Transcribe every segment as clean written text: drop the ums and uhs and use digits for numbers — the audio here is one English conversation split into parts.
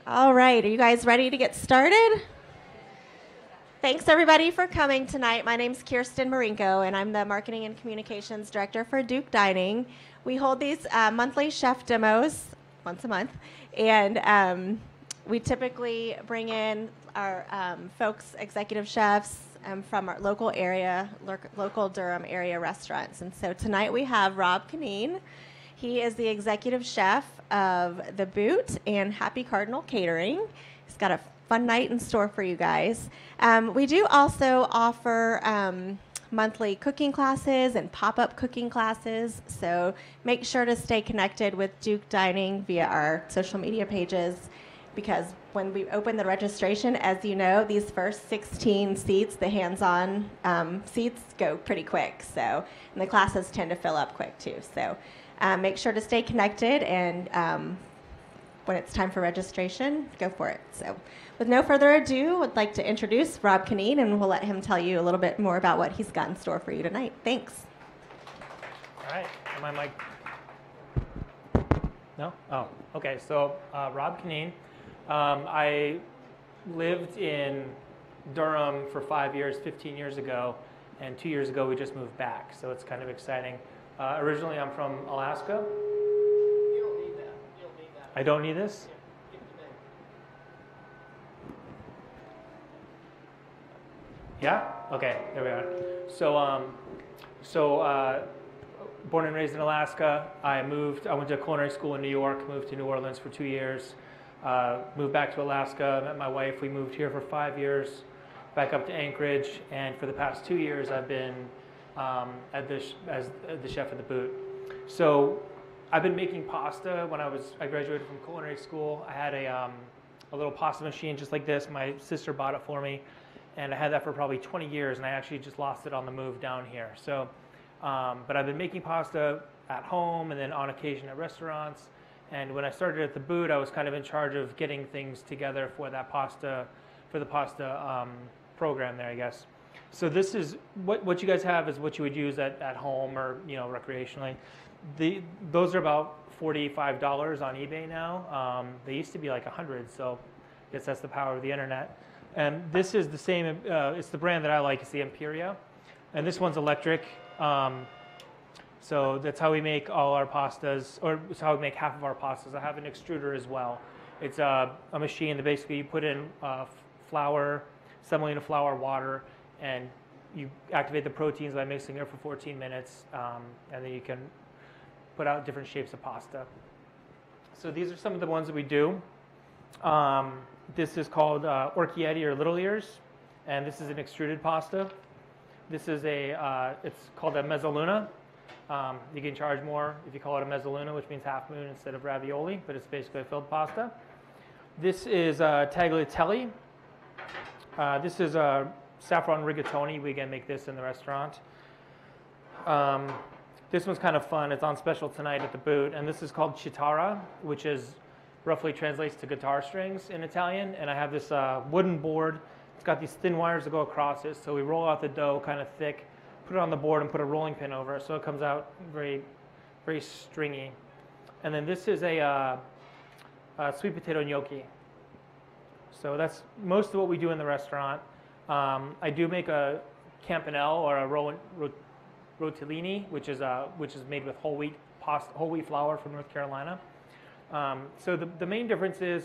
All right, are you guys ready to get started? Thanks everybody for coming tonight. My name's Kirsten Marinko, and I'm the Marketing and Communications Director for Duke Dining. We hold these monthly chef demos once a month, and we typically bring in our folks, executive chefs from our local area, local Durham area restaurants. And so tonight we have Rob Kinneen. He is the executive chef of The Boot and Happy Cardinal Catering. He's got a fun night in store for you guys. We do also offer monthly cooking classes and pop-up cooking classes, so make sure to stay connected with Duke Dining via our social media pages, because when we open the registration, as you know, these first 16 seats, the hands-on seats, go pretty quick, so, and the classes tend to fill up quick too. So make sure to stay connected, and when it's time for registration, go for it. So with no further ado, I'd like to introduce Rob Kinneen, and we'll let him tell you a little bit more about what he's got in store for you tonight. Thanks. All right, am I mic? No? Oh, okay, so Rob Kinneen. I lived in Durham for 5 years, 15 years ago, and 2 years ago we just moved back, so it's kind of exciting. Originally I'm from Alaska. You don't need that. You don't need that. I don't need this? Yeah, give it to me. Yeah? Okay, there we are. So, born and raised in Alaska. I went to culinary school in New York, moved to New Orleans for 2 years, moved back to Alaska, met my wife. We moved here for 5 years, back up to Anchorage, and for the past 2 years I've been as the chef at The Boot. So I've been making pasta when I graduated from culinary school. I had a little pasta machine just like this. My sister bought it for me, and I had that for probably 20 years, and I actually just lost it on the move down here. So, but I've been making pasta at home and then on occasion at restaurants. And when I started at The Boot, I was kind of in charge of getting things together for the pasta program there, I guess. So this is what you guys have is what you would use at home or recreationally. Those are about $45 on eBay now. They used to be like 100, so I guess that's the power of the internet. And this is the same. It's the brand that I like. It's the Imperia, and this one's electric. So that's how we make all our pastas, or it's how we make half of our pastas. I have an extruder as well. It's a machine that basically you put in flour, semolina flour, water, and you activate the proteins by mixing it for 14 minutes, and then you can put out different shapes of pasta. So these are some of the ones that we do. This is called Orchietti or Little Ears, and this is an extruded pasta. This is it's called a mezzaluna. You can charge more if you call it a mezzaluna, which means half moon instead of ravioli, but it's basically a filled pasta. This is tagliatelle. This is saffron rigatoni. We again make this in the restaurant. This one's kind of fun. It's on special tonight at The Boot, and this is called chitarra, which is roughly translates to guitar strings in Italian. And I have this wooden board. It's got these thin wires that go across it, so we roll out the dough kind of thick, put it on the board, and put a rolling pin over it, so it comes out very, very stringy. And then this is a sweet potato gnocchi. So that's most of what we do in the restaurant. I do make a campanelle or a rotellini, which is made with whole wheat flour from North Carolina. So the main difference is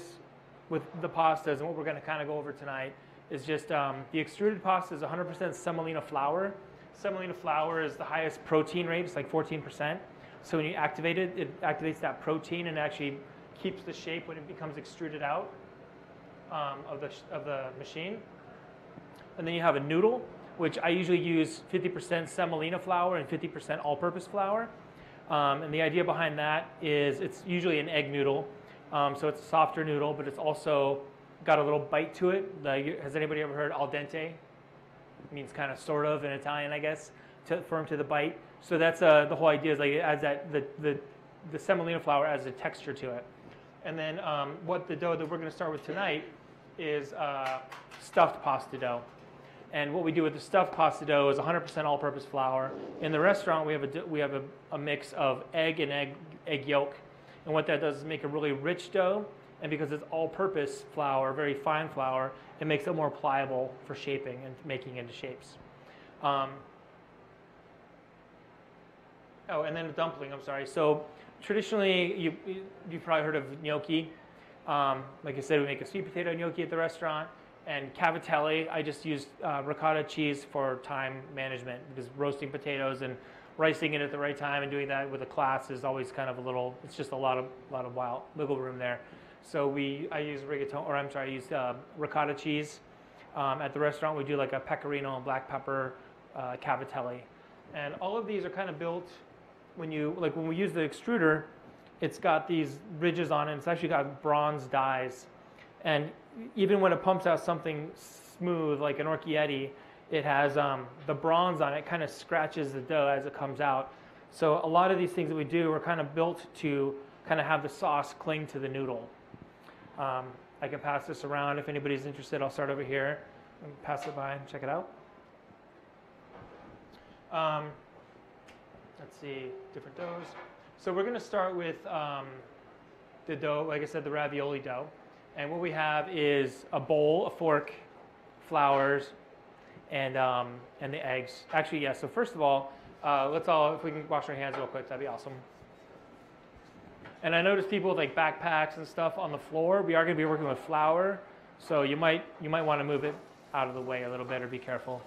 with the pastas, and what we're going to kind of go over tonight, is just the extruded pasta is 100% semolina flour. Semolina flour is the highest protein rate. It's like 14%. So when you activate it, it activates that protein and actually keeps the shape when it becomes extruded out of the machine. And then you have a noodle, which I usually use 50% semolina flour and 50% all-purpose flour. And the idea behind that is it's usually an egg noodle. So it's a softer noodle, but it's also got a little bite to it. Has anybody ever heard al dente? It means kind of sort of in Italian, I guess, firm to the bite. So that's the whole idea, is like it adds that the semolina flour adds a texture to it. And then what the dough that we're going to start with tonight is stuffed pasta dough. And what we do with the stuffed pasta dough is 100% all-purpose flour. In the restaurant, we have a mix of egg and egg yolk, And what that does is make a really rich dough. And because it's all-purpose flour, very fine flour, it makes it more pliable for shaping and making into shapes. Oh, and then a dumpling, I'm sorry. So traditionally, you've probably heard of gnocchi. Like I said, we make a sweet potato gnocchi at the restaurant. And cavatelli, I just used ricotta cheese for time management because roasting potatoes and ricing it at the right time and doing that with a class is always kind of a little, it's just a lot of wiggle room there. So I use ricotta cheese. At the restaurant, we do like a pecorino and black pepper cavatelli. And all of these are kind of built when we use the extruder, it's got these ridges on it. It's actually got bronze dies. And even when it pumps out something smooth like an orchietti, it has the bronze on it kind of scratches the dough as it comes out. So a lot of these things that we do are kind of built to kind of have the sauce cling to the noodle. I can pass this around if anybody's interested. I'll start over here and pass it by and check it out. Let's see, different doughs. So we're going to start with the dough, like I said, the ravioli dough. And what we have is a bowl, a fork, flours, and the eggs. Actually, yeah, so first of all, if we can wash our hands real quick, that'd be awesome. And I noticed people with like backpacks and stuff on the floor. We are going to be working with flour, so you might want to move it out of the way a little bit or be careful.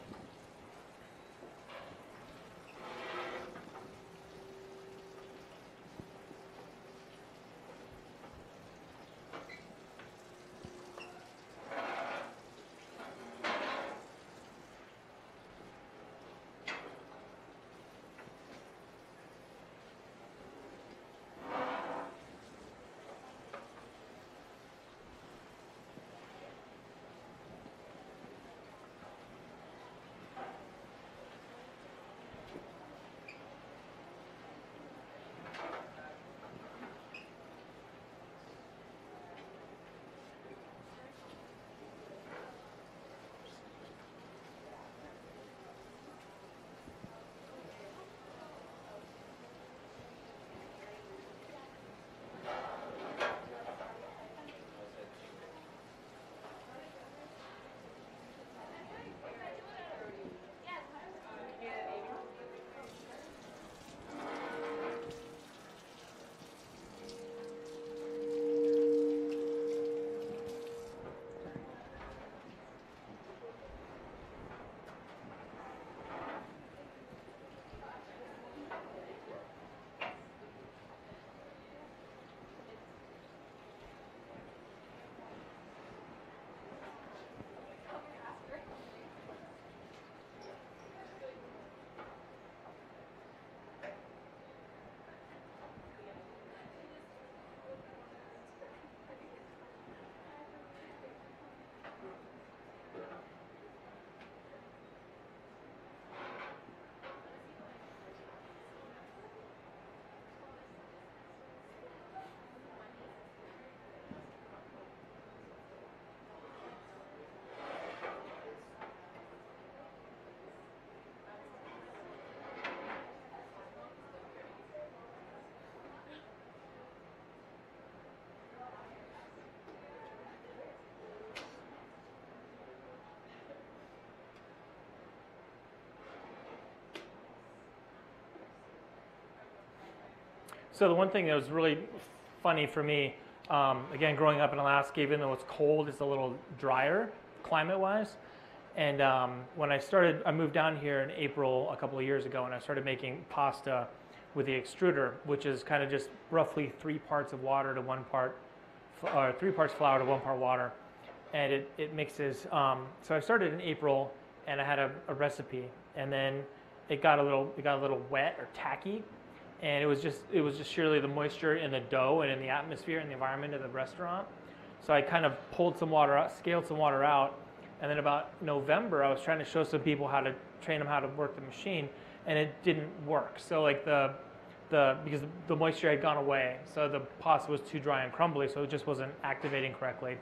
So the one thing that was really funny for me, again, growing up in Alaska, even though it's cold, it's a little drier climate-wise. And when I moved down here in April a couple of years ago, and I started making pasta with the extruder, which is kind of just roughly 3 parts of water to 1 part, or 3 parts flour to 1 part water, and it mixes. So I started in April, and I had a recipe, and then it got a little wet or tacky. And it was just surely the moisture in the dough and in the atmosphere and the environment of the restaurant. So I kind of pulled some water out, scaled some water out, and then about November I was trying to show some people how to train them how to work the machine, and it didn't work. So like because the moisture had gone away, so the pasta was too dry and crumbly, so it just wasn't activating correctly.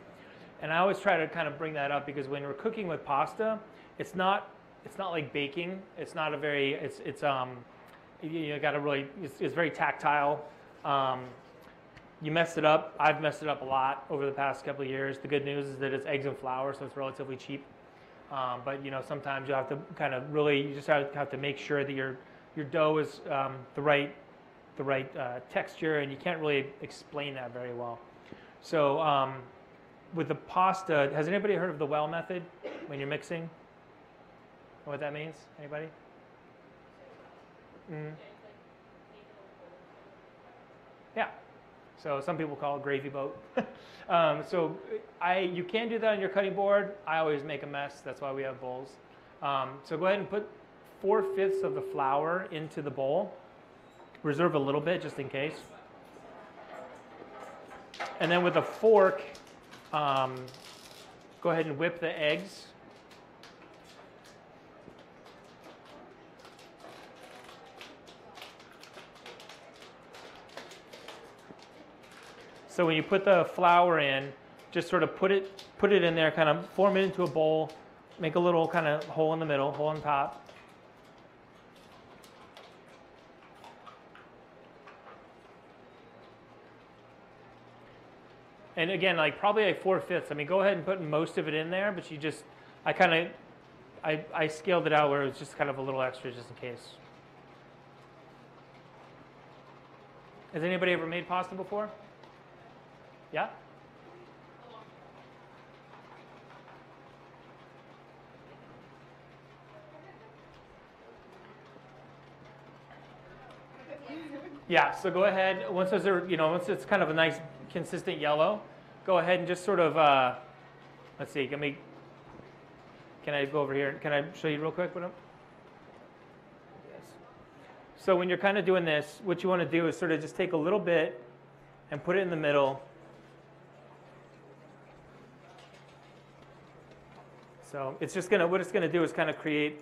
And I always try to kind of bring that up because when we're cooking with pasta, it's not like baking. It's not a very you got to really, it's very tactile. You messed it up. I've messed it up a lot over the past couple of years. The good news is that it's eggs and flour, so it's relatively cheap. But sometimes you have to kind of really, you just have to make sure that your dough is the right texture, and you can't really explain that very well. So with the pasta, has anybody heard of the well method when you're mixing? Know what that means? Anybody? Mm. Yeah. So some people call it gravy boat. You can do that on your cutting board. I always make a mess. That's why we have bowls. So go ahead and put 4/5 of the flour into the bowl. Reserve a little bit just in case. And then with a fork, go ahead and whip the eggs. So when you put the flour in, just sort of put it in there, kind of form it into a bowl, make a little kind of hole in the middle, hole on top. And again, probably 4/5. I mean, go ahead and put most of it in there, but I scaled it out where it was just kind of a little extra just in case. Has anybody ever made pasta before? Yeah? Yeah, so go ahead, once it's kind of a nice consistent yellow, go ahead and just sort of, let's see, can I go over here? Can I show you real quick? Yes. So when you're kind of doing this, what you want to do is sort of just take a little bit and put it in the middle. So what it's gonna do is kind of create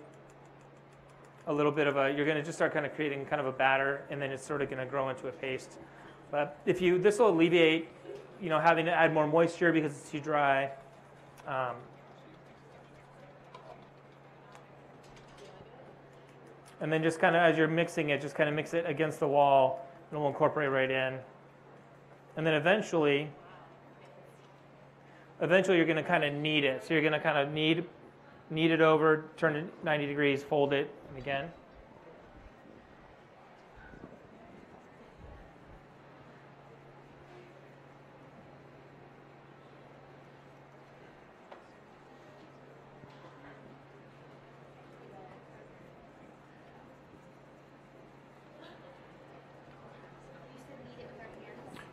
a little bit of you're gonna just start kind of creating kind of a batter, and then it's sort of gonna grow into a paste. But this will alleviate, having to add more moisture because it's too dry. And then just kind of, as you're mixing it, just kind of mix it against the wall, and it will incorporate right in. And then eventually you're going to kind of knead it. So you're going to kind of knead it over, turn it 90 degrees, fold it, and again.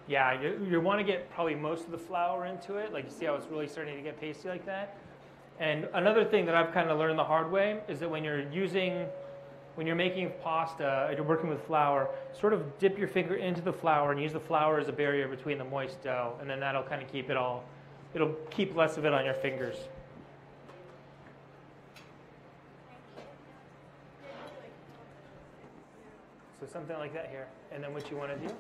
Yeah, you want to get probably most of the flour into it. Like, you see how it's really starting to get pasty like that? And another thing that I've kind of learned the hard way is that when you're making pasta, you're working with flour, sort of dip your finger into the flour and use the flour as a barrier between the moist dough, and then that'll kind of keep it'll keep less of it on your fingers. So something like that here. And then what you want to do?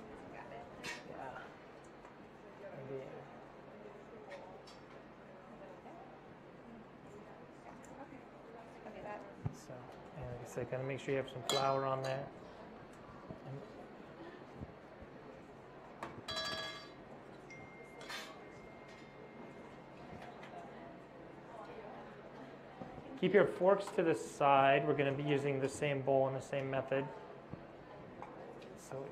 So, and like I said, kind of make sure you have some flour on there. Keep your forks to the side. We're going to be using the same bowl and the same method. So,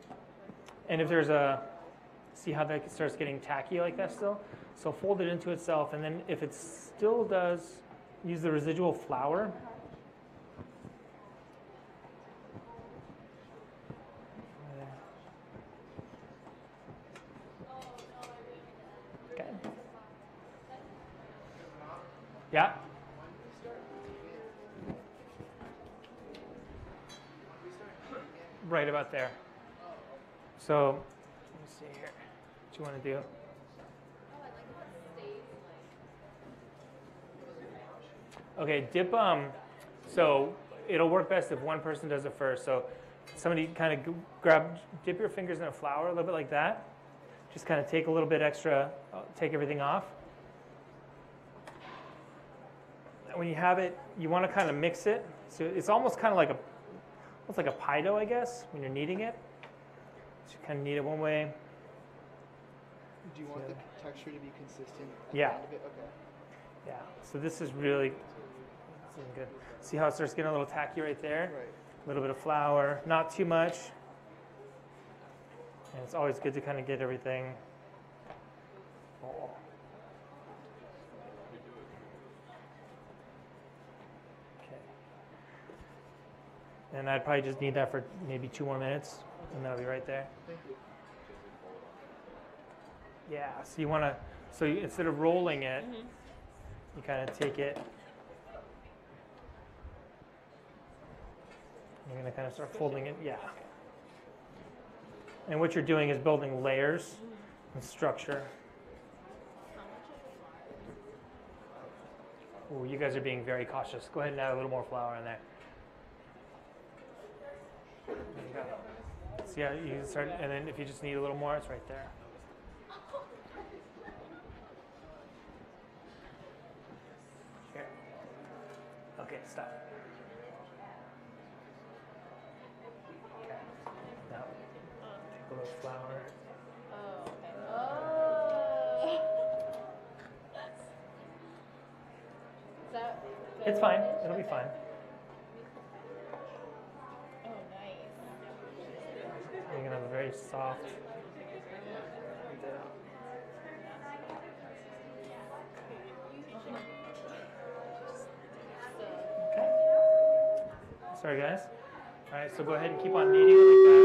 and if there's see how that starts getting tacky like that still? So fold it into itself, and then if it still does, use the residual flour. Okay. Yeah? Right about there. So, let me see here. What you want to do? Okay, dip, so it'll work best if one person does it first. So somebody kind of dip your fingers in the flour a little bit like that. Just kind of take a little bit extra, take everything off. When you have it, you want to kind of mix it. So it's almost kind of like a pie dough, I guess, when you're kneading it. So you kind of knead it one way, Do you want the texture to be consistent at Yeah. the end of it? Okay. Yeah. So this is really good. See how it starts getting a little tacky right there? Right. A little bit of flour, not too much. And it's always good to kind of get everything. Oh. Okay. And I'd probably just need that for maybe 2 more minutes, and that'll be right there. Thank you. Yeah, so you want to, instead of rolling it, you kind of take it. You're going to kind of start folding it, yeah. And what you're doing is building layers and structure. Oh, you guys are being very cautious. Go ahead and add a little more flour in there. There you go. See how you start, and then if you just need a little more, it's right there. Here. Okay, stop. Okay. Now, take a little flour. Oh, okay. Oh. Is that good? It's fine. It'll be fine. Oh, nice. You're gonna have a very soft. Okay. Sorry, guys. All right, so go ahead and keep on kneading it like that.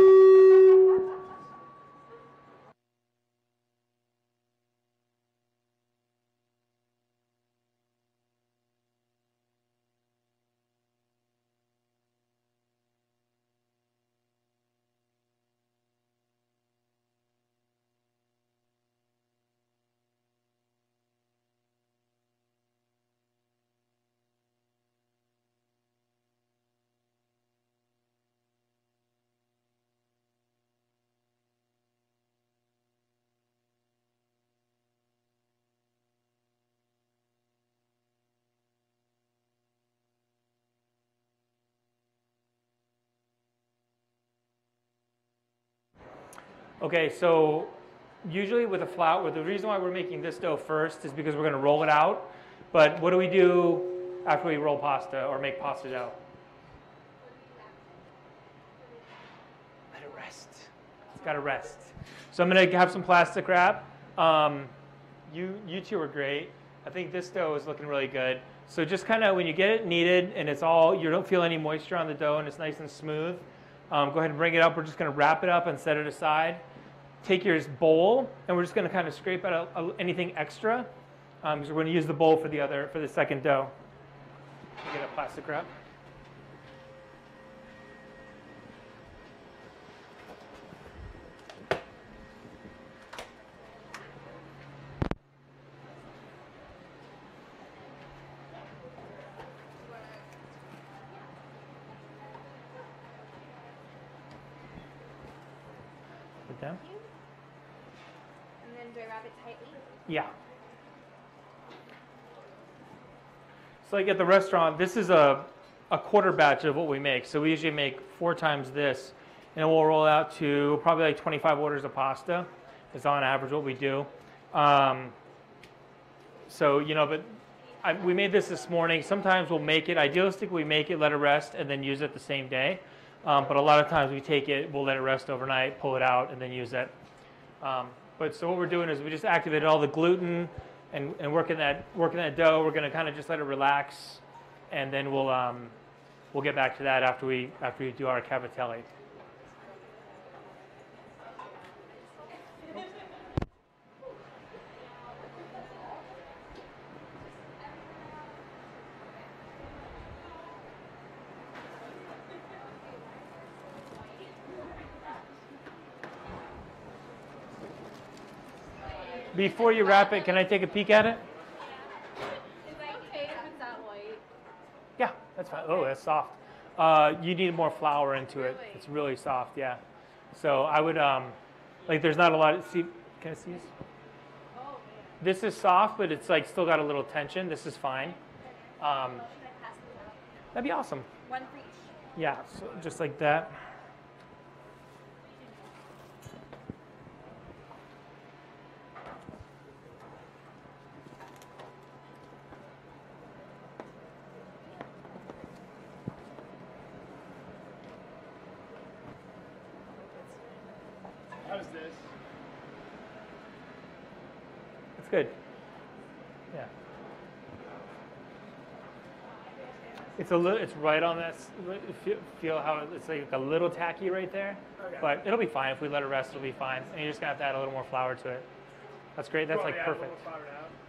Okay, so usually with a flour, the reason why we're making this dough first is because we're going to roll it out. But what do we do after we roll pasta or make pasta dough? Let it rest. It's got to rest. So I'm going to have some plastic wrap. You two are great. I think this dough is looking really good. So just kind of when you get it kneaded and it's all, you don't feel any moisture on the dough and it's nice and smooth, go ahead and bring it up. We're just going to wrap it up and set it aside. Take your bowl and we're just going to kind of scrape out anything extra because we're going to use the bowl for the second dough. Get a plastic wrap. Put down. And then do I wrap it tightly? Yeah. So like at the restaurant, this is a quarter batch of what we make. So we usually make 4 times this, and we'll roll out to probably like 25 orders of pasta. Is on average what we do. So but we made this morning. Sometimes we'll make it. Idealistically, we make it, let it rest, and then use it the same day. But a lot of times we take it, we'll let it rest overnight, pull it out, and then use it. But so what we're doing is we just activated all the gluten and working that dough. We're going to kind of just let it relax, and then we'll get back to that after we do our cavatelli. Before you wrap it, can I take a peek at it? Is that okay if it's that white? Yeah, that's fine. Oh, that's soft. You need more flour into it. Really? It's really soft, yeah. So I would, there's not a lot, see, can I see this? Oh, man. This is soft, but it's like still got a little tension. This is fine. Should I pass this out? That'd be awesome. One for each. Yeah, so just like that. How's this? It's good. Yeah. It's a little. It's right on that. Feel how it's like a little tacky right there, but it'll be fine if we let it rest. It'll be fine, and you're just gonna have to add a little more flour to it. That's great. That's like perfect.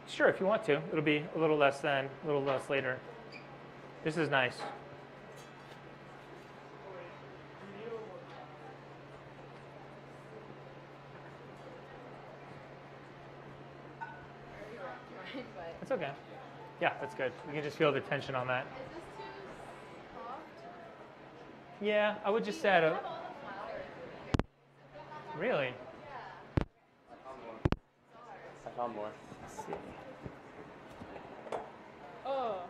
Sure, if you want to. It'll be a little less later. This is nice. It's okay. Yeah, that's good. You can just feel the tension on that. Is this too soft? Yeah, I would just add a. Have all the flour. Really? I found more. Let's see. Oh.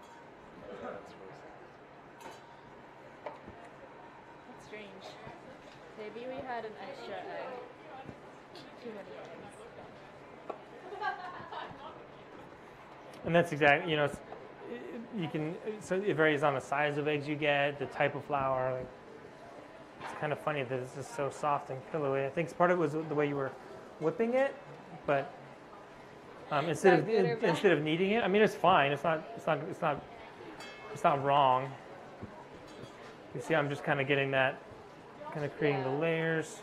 That's strange. Maybe we had an extra egg. Too many eggs. And that's exactly, you can, so it varies on the size of eggs you get, the type of flour. Like, it's kind of funny that it's just so soft and pillowy. I think part of it was the way you were whipping it, but instead of kneading it, I mean, it's fine. It's not wrong. You see, I'm just kind of getting that, kind of creating the layers.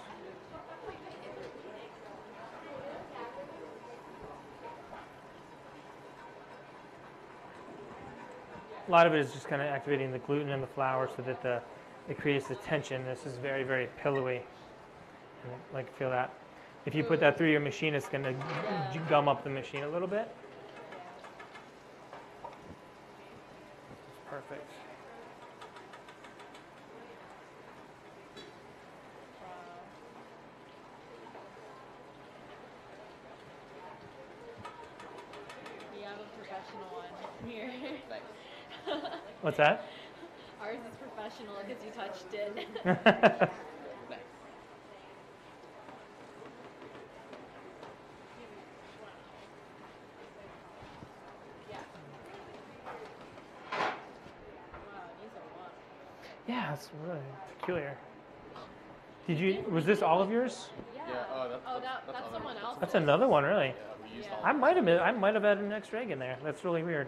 A lot of it is just kind of activating the gluten in the flour so that it creates the tension. This is very, very pillowy. Like, feel that. If you put that through your machine, it's going to gum up the machine a little bit. Perfect. We have a professional one here. What's that? Ours is professional because you touched it. Yeah, it's really peculiar. Was this all of yours? Yeah. That's someone else. That's another one, really. Yeah, we used all. I might have added an extra egg in there. That's really weird.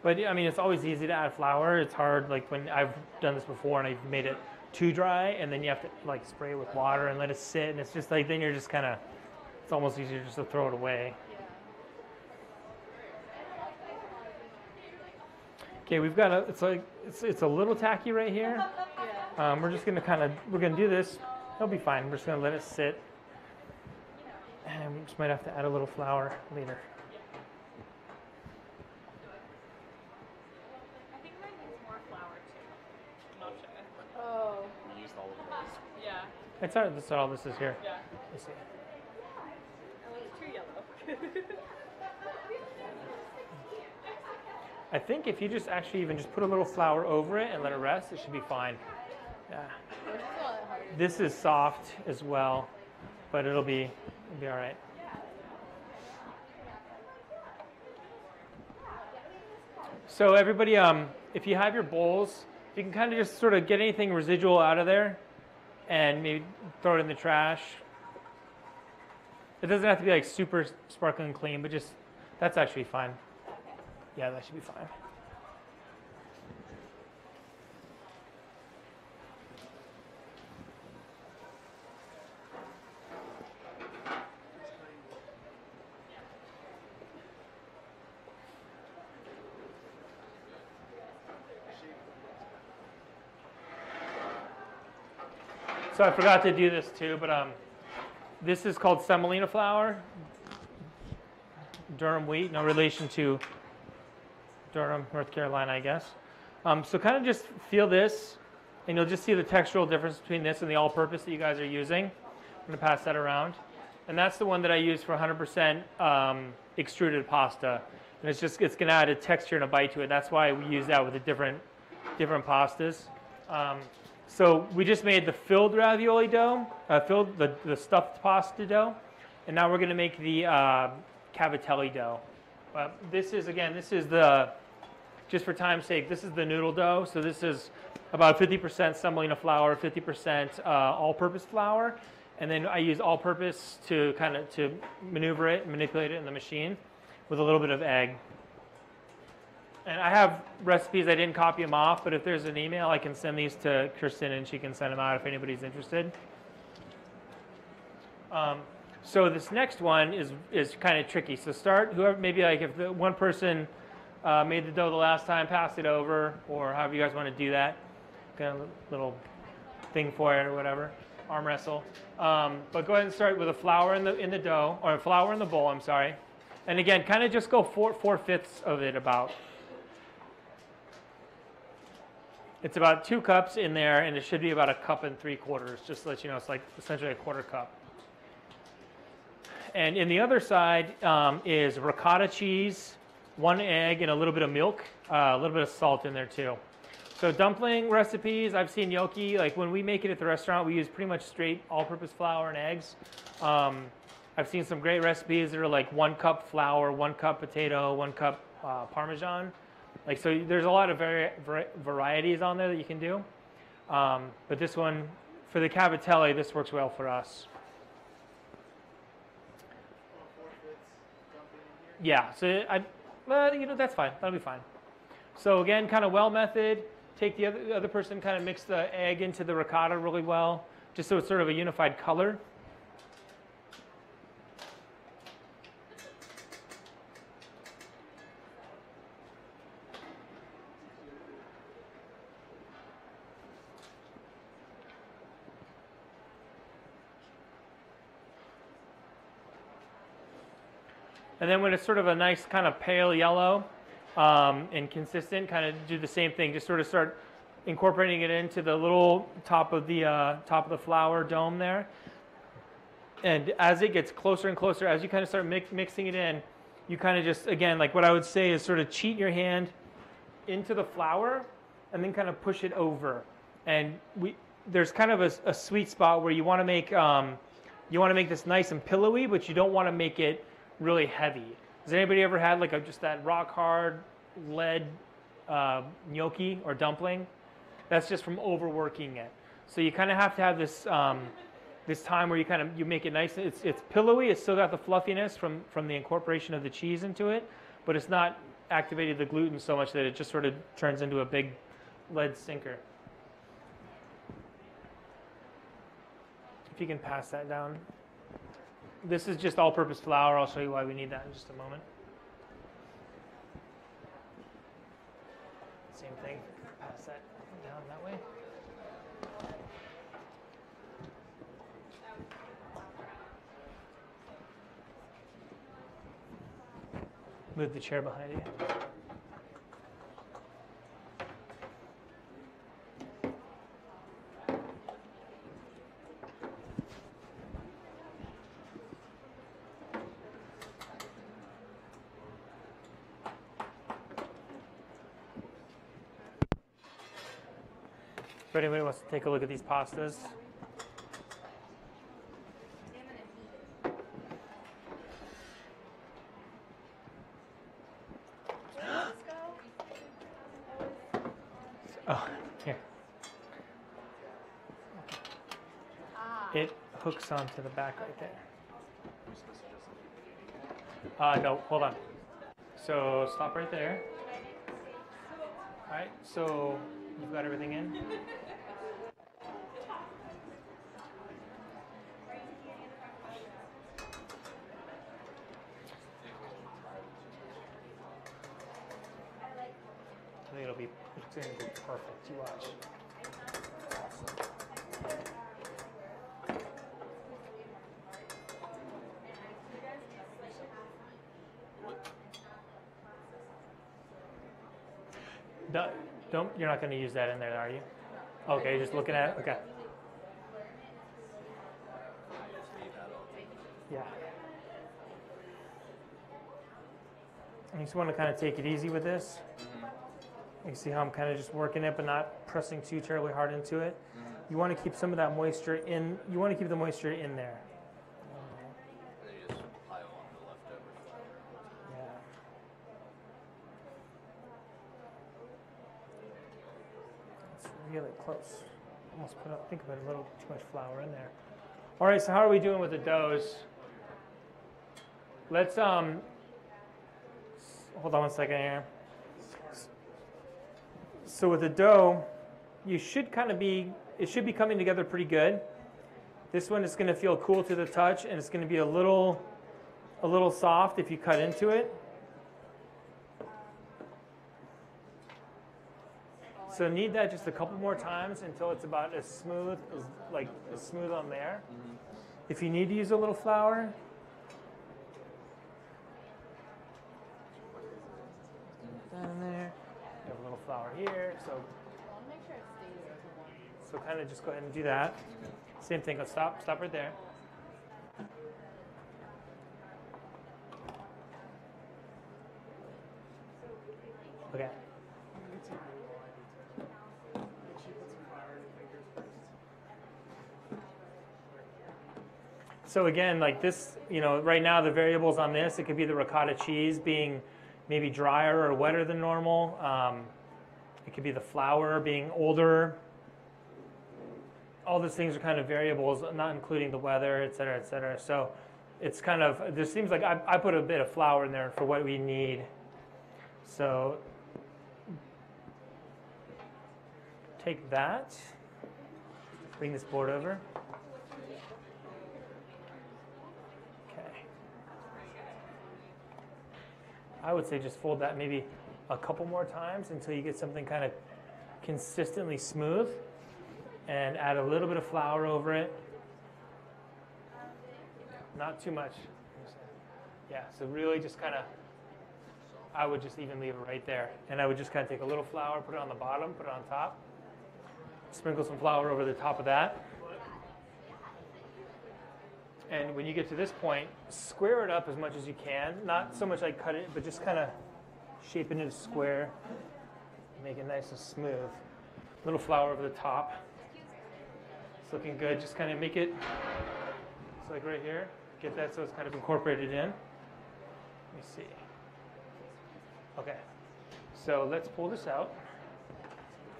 But I mean, it's always easy to add flour. It's hard, like when I've done this before and I've made it too dry, and then you have to like spray it with water and let it sit, and it's just like then you're just kind of. It's almost easier just to throw it away. Okay, we've got it's a little tacky right here. We're just gonna we're gonna do this. It'll be fine. We're just gonna let it sit, and we just might have to add a little flour later. I think mine needs more flour too. I'm not sure. Oh. We used all of those. Yeah. That's all this is here. Yeah. Let's see. Oh, it's too yellow. I think if you just actually even just put a little flour over it and let it rest, it should be fine. Yeah. This is a lot harder. This is soft as well, but it'll be all right. So everybody, if you have your bowls, you can kind of just sort of get anything residual out of there and maybe throw it in the trash. It doesn't have to be like super sparkling clean, but just, that's actually fine. Yeah, that should be fine. So I forgot to do this too, but this is called semolina flour, Durham wheat, no relation to Durham, North Carolina, I guess. So kind of just feel this, and you'll just see the textural difference between this and the all-purpose that you guys are using. I'm going to pass that around. And that's the one that I use for 100% extruded pasta. And it's going to add a texture and a bite to it. That's why we use that with the different pastas. So we just made the filled ravioli dough, the stuffed pasta dough, and now we're going to make the cavatelli dough. This is the, just for time's sake, this is the noodle dough. So this is about 50% semolina flour, 50% all-purpose flour, and then I use all-purpose to kind of to maneuver it and manipulate it in the machine with a little bit of egg. And I have recipes, I didn't copy them off, but if there's an email, I can send these to Kirsten and she can send them out if anybody's interested. So this next one is kind of tricky. So start, whoever, maybe like if the one person made the dough the last time, pass it over, or however you guys want to do that. Kind of a little thing for it or whatever, arm wrestle. But go ahead and start with a flour in the dough, or a flour in the bowl, I'm sorry. And again, kind of just go 4/5 of it about. It's about 2 cups in there, and it should be about 1 3/4 cups, just to let you know, it's like essentially 1/4 cup. And in the other side is ricotta cheese, 1 egg, and a little bit of milk, a little bit of salt in there too. So dumpling recipes, I've seen gnocchi, like when we make it at the restaurant, we use pretty much straight all-purpose flour and eggs. I've seen some great recipes that are like 1 cup flour, 1 cup potato, 1 cup Parmesan. Like, so there's a lot of varieties on there that you can do. But this one, for the cavatelli, this works well for us. Yeah, so well, you know, that's fine. That'll be fine. So again, kind of well method. Take the other person, kind of mix the egg into the ricotta really well, just so it's sort of a unified color. And then when it's sort of a nice kind of pale yellow and consistent, kind of do the same thing. Just sort of start incorporating it into the little top of the flour dome there. And as it gets closer and closer, as you kind of start mixing it in, you kind of just, again, like what I would say is sort of cheat your hand into the flour and then kind of push it over. And there's kind of a sweet spot where you want to make this nice and pillowy, but you don't want to make it really heavy. Has anybody ever had like just that rock hard lead gnocchi or dumpling? That's just from overworking it. So you kind of have to have this this time where you make it nice. It's pillowy. It's still got the fluffiness from the incorporation of the cheese into it, but it's not activated the gluten so much that it just sort of turns into a big lead sinker. If you can pass that down. This is just all-purpose flour. I'll show you why we need that in just a moment. Same thing. Pass that down that way. Move the chair behind you. If anybody wants to take a look at these pastas. Oh, here. It hooks onto the back right there. No, hold on. So stop right there. All right, so you've got everything in. I think it's going to be perfect. You watch. You're not going to use that in there, are you? Okay, you're just looking at it? Okay. Yeah. And you just want to kind of take it easy with this. You see how I'm kind of just working it, but not pressing too terribly hard into it. You want to keep some of that moisture in. You want to keep the moisture in there. really close. Almost put up, think about a little too much flour in there. All right, so how are we doing with the doughs? Let's hold on one second here. So with the dough, you should it should be coming together pretty good. This one is going to feel cool to the touch, and it's going to be a little soft if you cut into it. So knead that just a couple more times until it's about as smooth on there. Mm-hmm. If you need to use a little flour, down there. You have a little flour here, so kind of just go ahead and do that. Same thing. Let's stop right there. Okay. So again, like this, right now the variables on this, it could be the ricotta cheese being maybe drier or wetter than normal. It could be the flour being older. All those things are kind of variables, not including the weather, et cetera, et cetera. So it's kind of, there seems like I put a bit of flour in there for what we need. So take that, bring this board over. I would say just fold that maybe a couple more times until you get something kind of consistently smooth, and add a little bit of flour over it. Not too much. Yeah, so really just kind of, I would just even leave it right there. And I would just kind of take a little flour, put it on the bottom, put it on top. Sprinkle some flour over the top of that. And when you get to this point, square it up as much as you can. Not so much like cut it, but just kind of shape it into a square. Make it nice and smooth. A little flour over the top. It's looking good. Just kind of make it, it's like right here. Get that so it's kind of incorporated in. Let me see. Okay. So let's pull this out.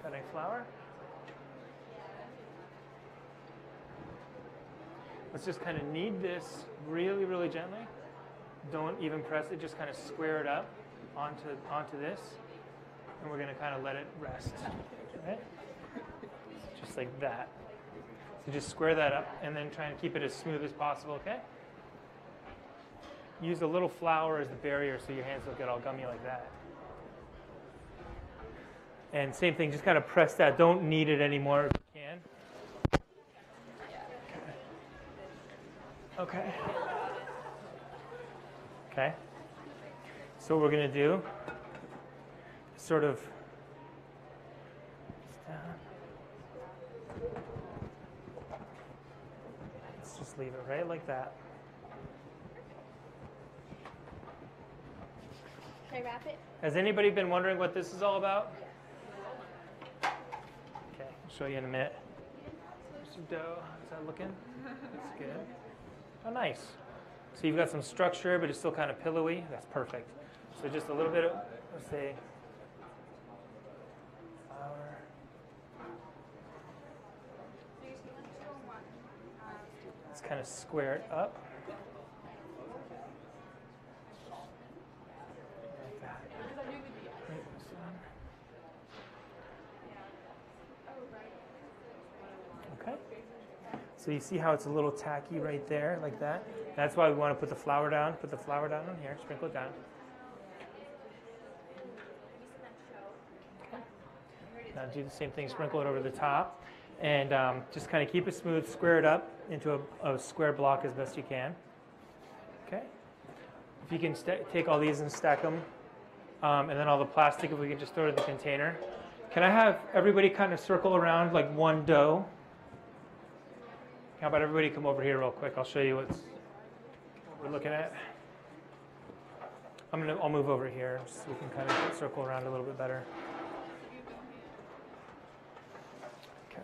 Cutting flour. Let's just kind of knead this really, really gently. Don't even press it, just kind of square it up onto this. And we're going to kind of let it rest. Okay? Just like that. So just square that up and then try and keep it as smooth as possible, okay? Use a little flour as the barrier so your hands don't get all gummy like that. And same thing, just kind of press that. Don't knead it anymore if you can. Okay. Okay. So what we're going to do is sort of let's just leave it right like that. Can I wrap it? Has anybody been wondering what this is all about? Okay, I'll show you in a minute. There's some dough. How's that looking? That's good. Oh, nice. So you've got some structure, but it's still kind of pillowy. That's perfect. So just a little bit of, let's say, flour. Let's kind of square it up. Like that. Right, this one. Okay. So you see how it's a little tacky right there, like that? That's why we want to put the flour down. Put the flour down on here, sprinkle it down. Okay. Now do the same thing, sprinkle it over the top. And just kind of keep it smooth, square it up into a square block as best you can. Okay. If you can take all these and stack them, and then all the plastic, if we can just throw it in the container. Can I have everybody kind of circle around like one dough? How about everybody come over here real quick? I'll show you what we're looking at. I'll move over here so we can kind of circle around a little bit better. Okay.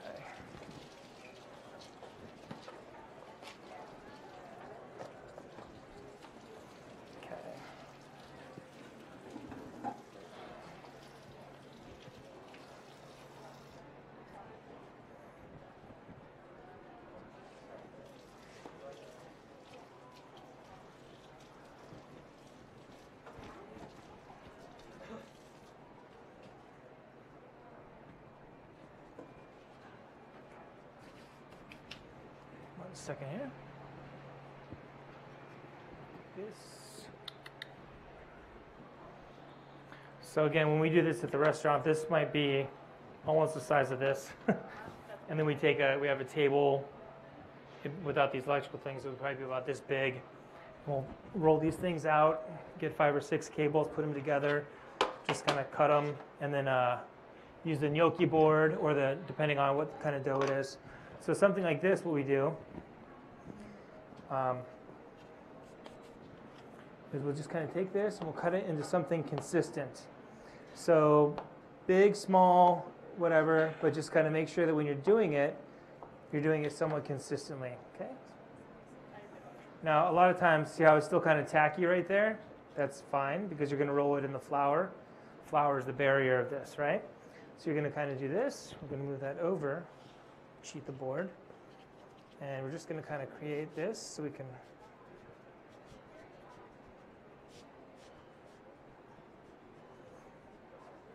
Okay. second here. This. So again, when we do this at the restaurant, this might be almost the size of this. And then we have a table without these electrical things. It would probably be about this big. We'll roll these things out, get 5 or 6 cables, put them together, just kind of cut them, and then use the gnocchi board or depending on what kind of dough it is. So something like this, what we do is we'll just kind of take this and we'll cut it into something consistent. So big, small, whatever, but just kind of make sure that when you're doing it somewhat consistently, okay? Now, a lot of times, see how it's still kind of tacky right there? That's fine because you're going to roll it in the flour. Flour is the barrier of this, right? So you're going to kind of do this. We're going to move that over, cheat the board, and we're just going to kind of create this so we can.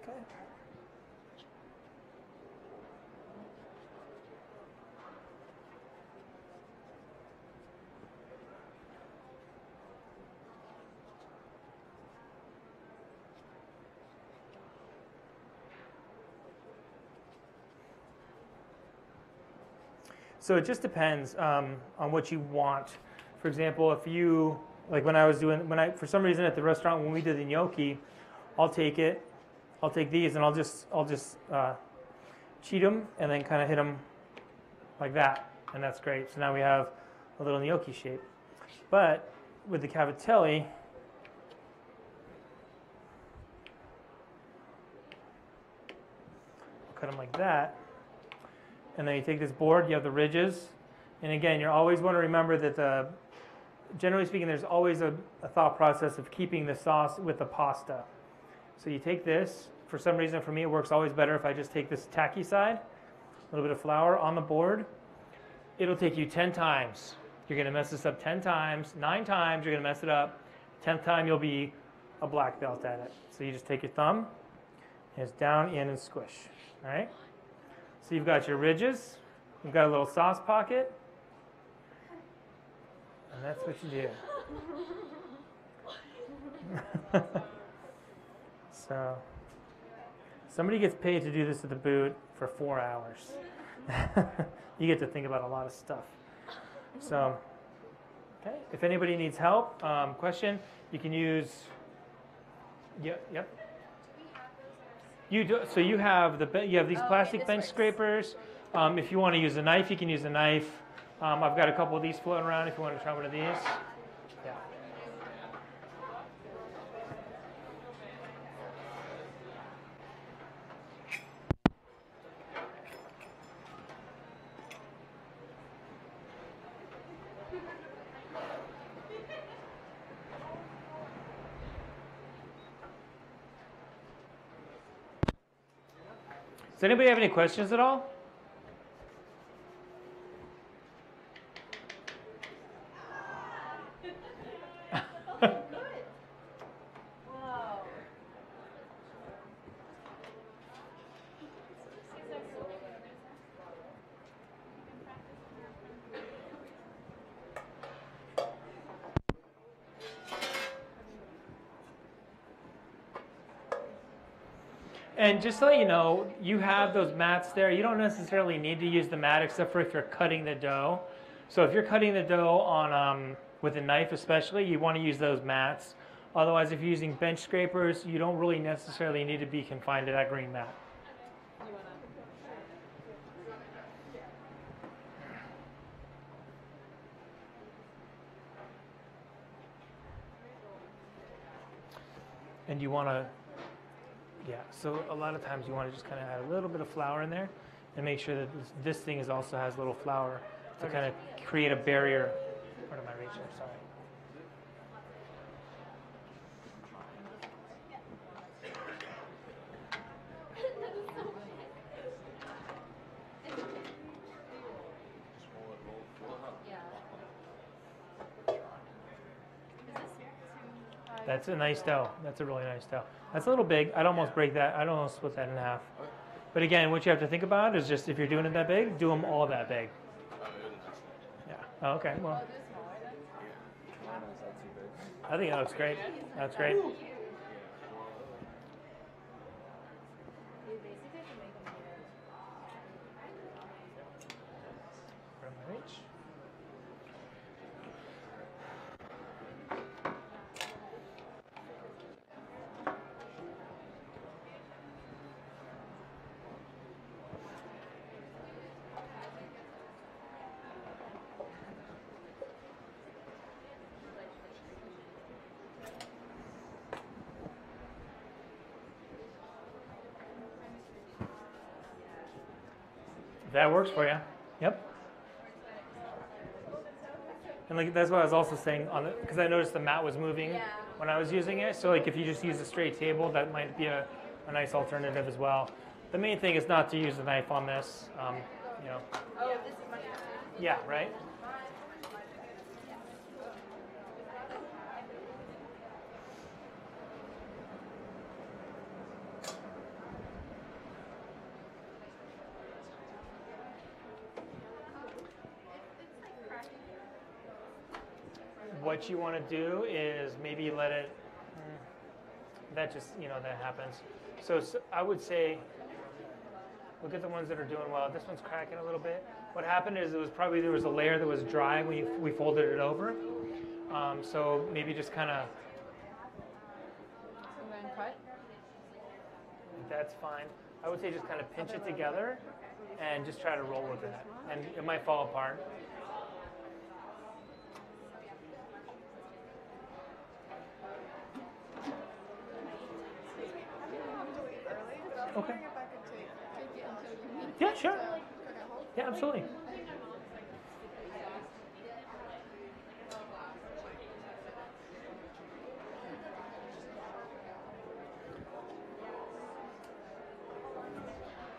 Okay. So it just depends on what you want. For example, if you, like for some reason at the restaurant when we did the gnocchi, I'll take these and I'll just cheat them and then kind of hit them like that, and that's great. So now we have a little gnocchi shape. But with the cavatelli, cut them like that. And then you take this board, you have the ridges. And again, you always want to remember that generally speaking, there's always a thought process of keeping the sauce with the pasta. So you take this. For some reason, for me, it works always better if I just take this tacky side, a little bit of flour on the board. It'll take you 10 times. You're going to mess this up 10 times. 9 times, you're going to mess it up. 10th time, you'll be a black belt at it. So you just take your thumb, and it's down, in, and squish. All right? So you've got your ridges, you've got a little sauce pocket, and that's what you do. So somebody gets paid to do this at the boot for 4 hours. You get to think about a lot of stuff. So, okay, if anybody needs help, question, you can use, yep. You do, so you have these plastic bench scrapers. If you want to use a knife, you can use a knife. I've got a couple of these floating around if you want to try one of these. Yeah. Does anybody have any questions at all? And just to let you know, you have those mats there. You don't necessarily need to use the mat except for if you're cutting the dough. So if you're cutting the dough on with a knife especially, you want to use those mats. Otherwise, if you're using bench scrapers, you don't really necessarily need to be confined to that green mat. And you want to, yeah, so a lot of times you want to just kind of add a little bit of flour in there and make sure that this thing also has a little flour to kind of create a barrier. What am I reaching? Sorry. That's a nice dough. That's a really nice dough. That's a little big. I'd almost break that. I'd almost split that in half. But again, what you have to think about is just if you're doing it that big, do them all that big. Yeah. Oh, okay. Well, I'll do smaller then. Mine was that too big. I think that looks great. That's great. You basically can make them bigger. From my reach. That works for you. Yep. And like that's what I was also saying on it because I noticed the mat was moving when I was using it. So like if you just use a straight table, that might be a nice alternative as well. The main thing is not to use the knife on this. You know. Oh, this is much better. Yeah. Right. What you want to do is maybe let it. That just that happens. So I would say, look at the ones that are doing well. This one's cracking a little bit. What happened is there was a layer that was dry when we folded it over. So maybe just kind of. And then cut. That's fine. I would say just kind of pinch it together and just try to roll with it. And it might fall apart. Okay. Yeah, sure. Yeah, absolutely.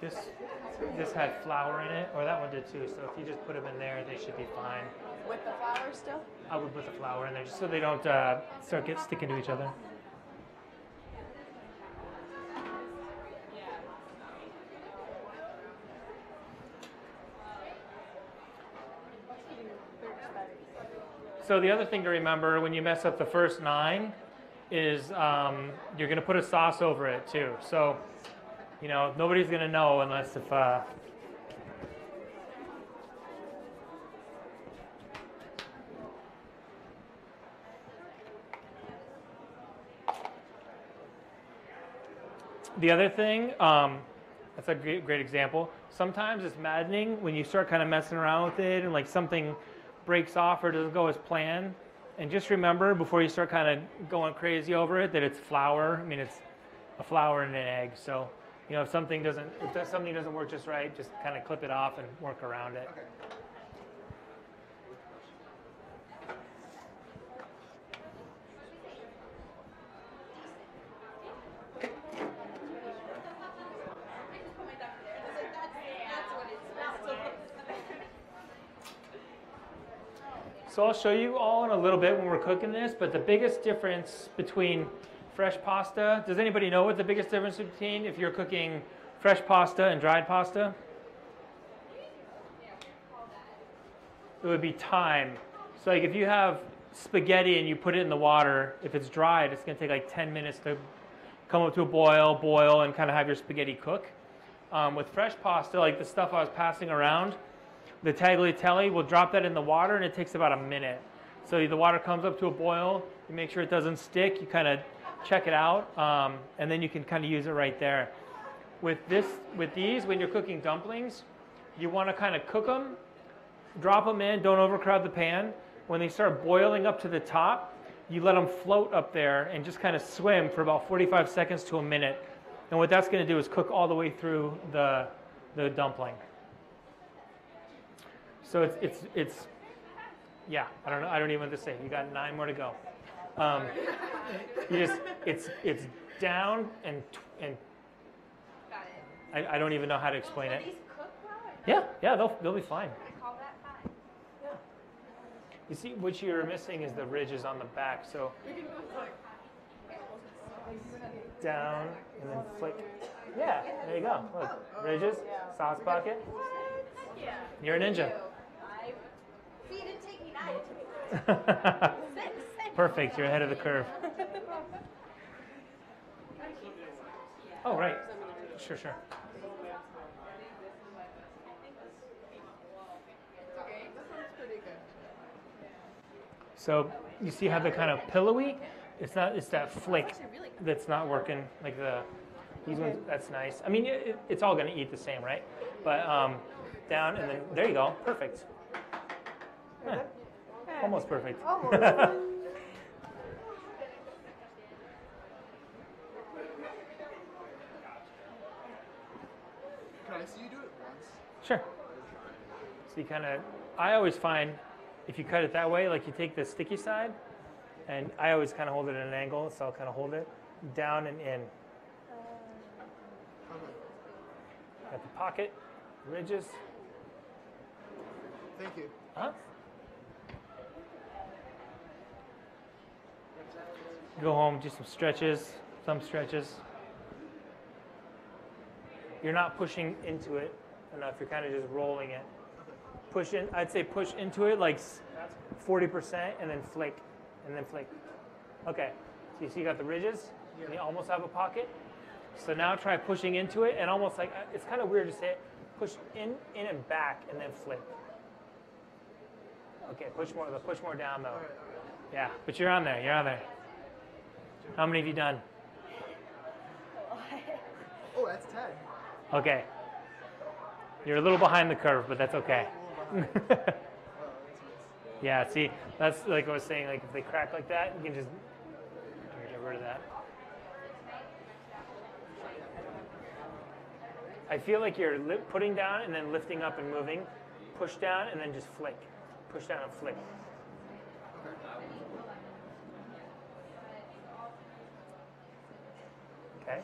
This had flour in it, or that one did too. So if you just put them in there, they should be fine. With the flour still? I would put the flour in there just so they don't sticking to each other. So the other thing to remember when you mess up the first 9 is you're going to put a sauce over it too. So, nobody's going to know unless if... The other thing, that's a great example. Sometimes it's maddening when you start kind of messing around with it and like something breaks off or doesn't go as planned. And just remember before you start kind of going crazy over it that it's flour. I mean, it's a flour and an egg. So, if something doesn't work just right, just kind of clip it off and work around it. Okay. So I'll show you all in a little bit when we're cooking this, but the biggest difference between fresh pasta, does anybody know what the biggest difference between if you're cooking fresh pasta and dried pasta? It would be time. So like if you have spaghetti and you put it in the water, if it's dried, it's going to take like 10 minutes to come up to a boil, and kind of have your spaghetti cook. With fresh pasta, like the stuff I was passing around, the tagliatelle, we'll drop that in the water and it takes about a minute. So the water comes up to a boil, you make sure it doesn't stick, you kind of check it out, and then you can kind of use it right there. With these, when you're cooking dumplings, you want to kind of cook them, drop them in, don't overcrowd the pan. When they start boiling up to the top, you let them float up there and just kind of swim for about 45 seconds to a minute. And what that's going to do is cook all the way through the dumpling. So it's yeah, I don't know, I don't even know what to say. You got 9 more to go. It's down and I don't even know how to explain it. These cook well? Yeah, they'll be fine. I call that fine. Yeah. You see, what you're missing is the ridges on the back. So down and then flick. Yeah, there you go. Look, ridges, sauce bucket. Yeah. You're a ninja. See, it didn't take Perfect. You're ahead of the curve. Oh, right. Sure, sure. So you see how they're kind of pillowy? It's not. It's that flick that's not working. Like these ones. That's nice. I mean, it's all going to eat the same, right? But down and then there you go. Perfect. Yeah. Almost perfect. Can I see you do it once? Sure. So you kind of. I always find if you cut it that way, like you take the sticky side, and I always kind of hold it at an angle, so I'll kind of hold it down and in. Okay. Got the pocket, ridges. Thank you. Huh? Go home, do some stretches, thumb stretches. You're not pushing into it enough. You're kind of just rolling it. Push in. I'd say push into it like 40%, and then flick, and then flick. Okay. So you see, you got the ridges. Yeah. And you almost have a pocket. So now try pushing into it, and almost like it's kind of weird to say it. Push in and back, and then flip. Okay. Push more down though. All right. Yeah. But you're on there. You're on there. How many have you done? Oh, that's 10. Okay. You're a little behind the curve, but that's okay. Oh, that's nice. Yeah, see, that's like I was saying, like if they crack like that, you can just get rid of that. I feel like you're putting down and then lifting up and moving. Push down and then just flick. Push down and flick. Okay.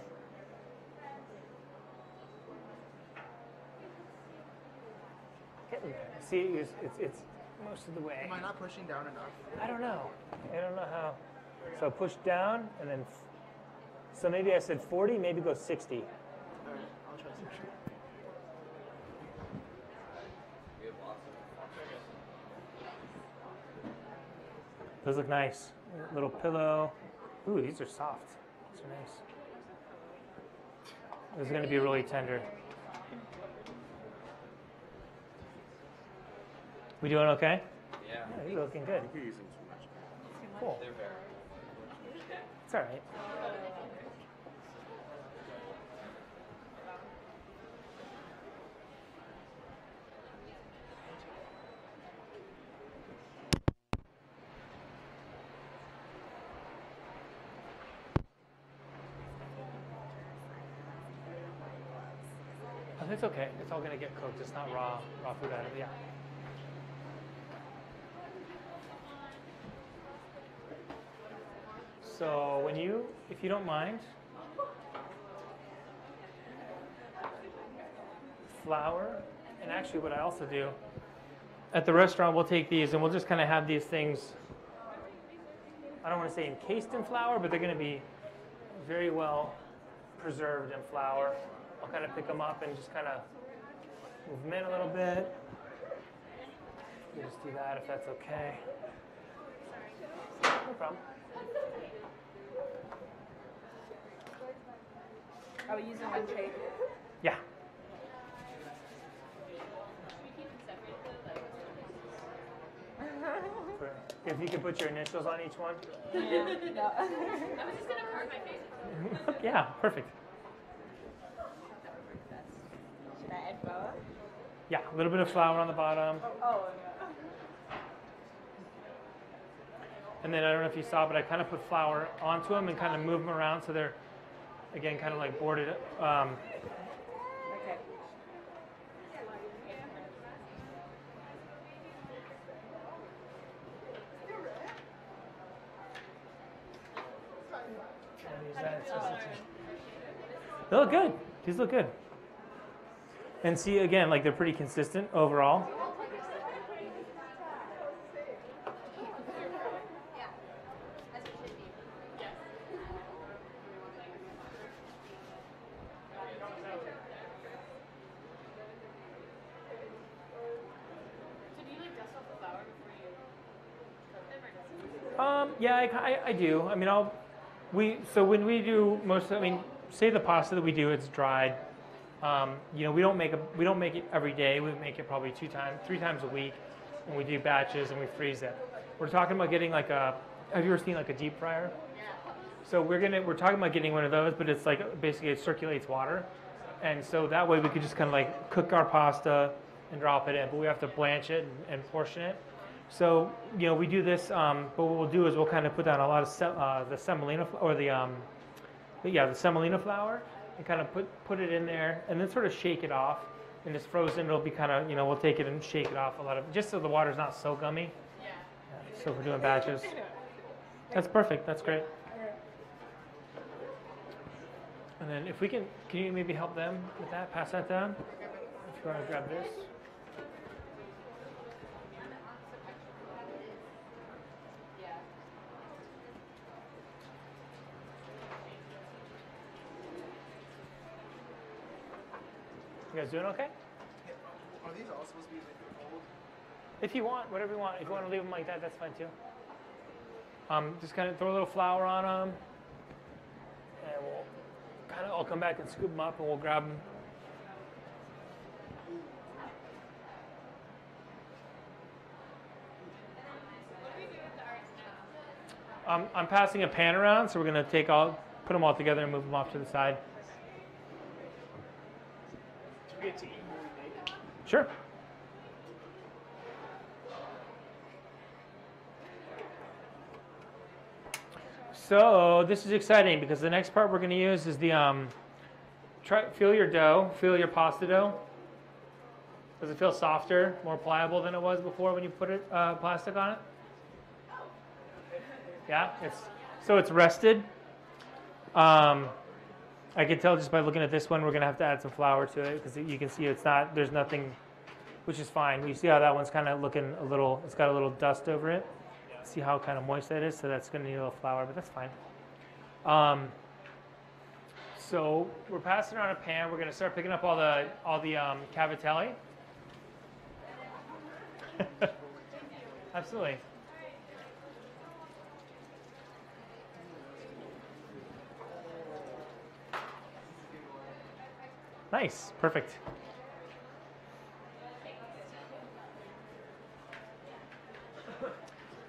Getting there. See, it's most of the way. Am I not pushing down enough? I don't know. I don't know how. So push down and then. So maybe I said 40, maybe go 60. All right, I'll try 60. Those look nice. Little pillow. Ooh, these are soft. These are nice. This is going to be really tender. We doing okay? Yeah. Yeah, you're looking good. You're using too much. Cool. They're very. It's all right. Oh, that's okay. It's all gonna get cooked. It's not raw food out of it. Yeah. So when if you don't mind, flour, and actually what I also do, at the restaurant we'll take these and we'll just kind of have these things, I don't want to say encased in flour, but they're going to be very well preserved in flour. I'll kind of pick them up and just kind of move them in a little bit. You just do that if that's okay. No problem. Are we using one tray? Yeah. If you could put your initials on each one. No. Yeah, perfect. Should I add flour? Yeah, a little bit of flour on the bottom. Oh, And then I don't know if you saw, but I kind of put flour onto them and kind of move them around so they're, again, kind of like boarded. okay. They look good. These look good. And see, again, like they're pretty consistent overall. Yeah, I do. I mean, so when we do I mean, say the pasta that we do, it's dried. We don't make it every day. We make it probably 3 times a week, and we do batches and we freeze it. We're talking about getting have you ever seen like a deep fryer? So we're talking about getting one of those, but it's like basically it circulates water, and so that way we could just kind of like cook our pasta and drop it in, but we have to blanch it and portion it. So we do this, but what we'll do is we'll kind of put down a lot of the semolina the semolina flour and kind of put it in there and then sort of shake it off. And it's frozen. It'll be kind of we'll take it and shake it off a lot of just so the water's not so gummy. Yeah. So if we're doing batches, that's perfect. That's great. And then if we can you maybe help them with that? Pass that down. If you want to grab this. You guys doing okay? Are these all supposed to be like cold? If you want, whatever you want. If you want to leave them like that, that's fine too. Just kind of throw a little flour on them, and I'll come back and scoop them up, and we'll grab them. I'm passing a pan around, so we're going to put them all together and move them off to the side. Do we get to eat when we make? Sure. So this is exciting because the next part we're going to use is the feel your dough, feel your pasta dough. Does it feel softer, more pliable than it was before when you put plastic on it? Yeah, it's rested. I can tell just by looking at this one, we're going to have to add some flour to it because you can see there's nothing, which is fine. You see how that one's kind of looking it's got a little dust over it. See how kind of moist that is, so that's going to need a little flour, but that's fine. So we're passing around a pan. We're going to start picking up all the cavatelli. Absolutely. Nice, perfect.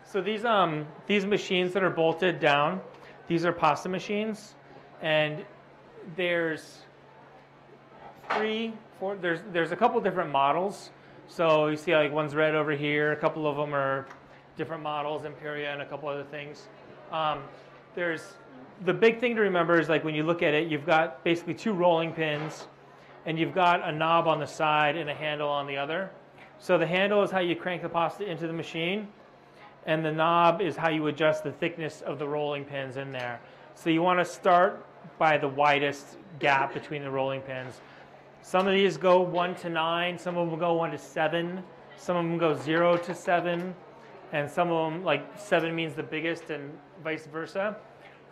So these machines that are bolted down, these are pasta machines, and there's there's a couple different models. So you see like one's red over here, a couple of them are different models, Imperia and a couple other things. The big thing to remember is like when you look at it, you've got basically 2 rolling pins, and you've got a knob on the side and a handle on the other. So the handle is how you crank the pasta into the machine, and the knob is how you adjust the thickness of the rolling pins in there. So you want to start by the widest gap between the rolling pins. Some of these go 1 to 9, some of them go 1 to 7, some of them go 0 to 7, and some of them, like 7 means the biggest and vice versa.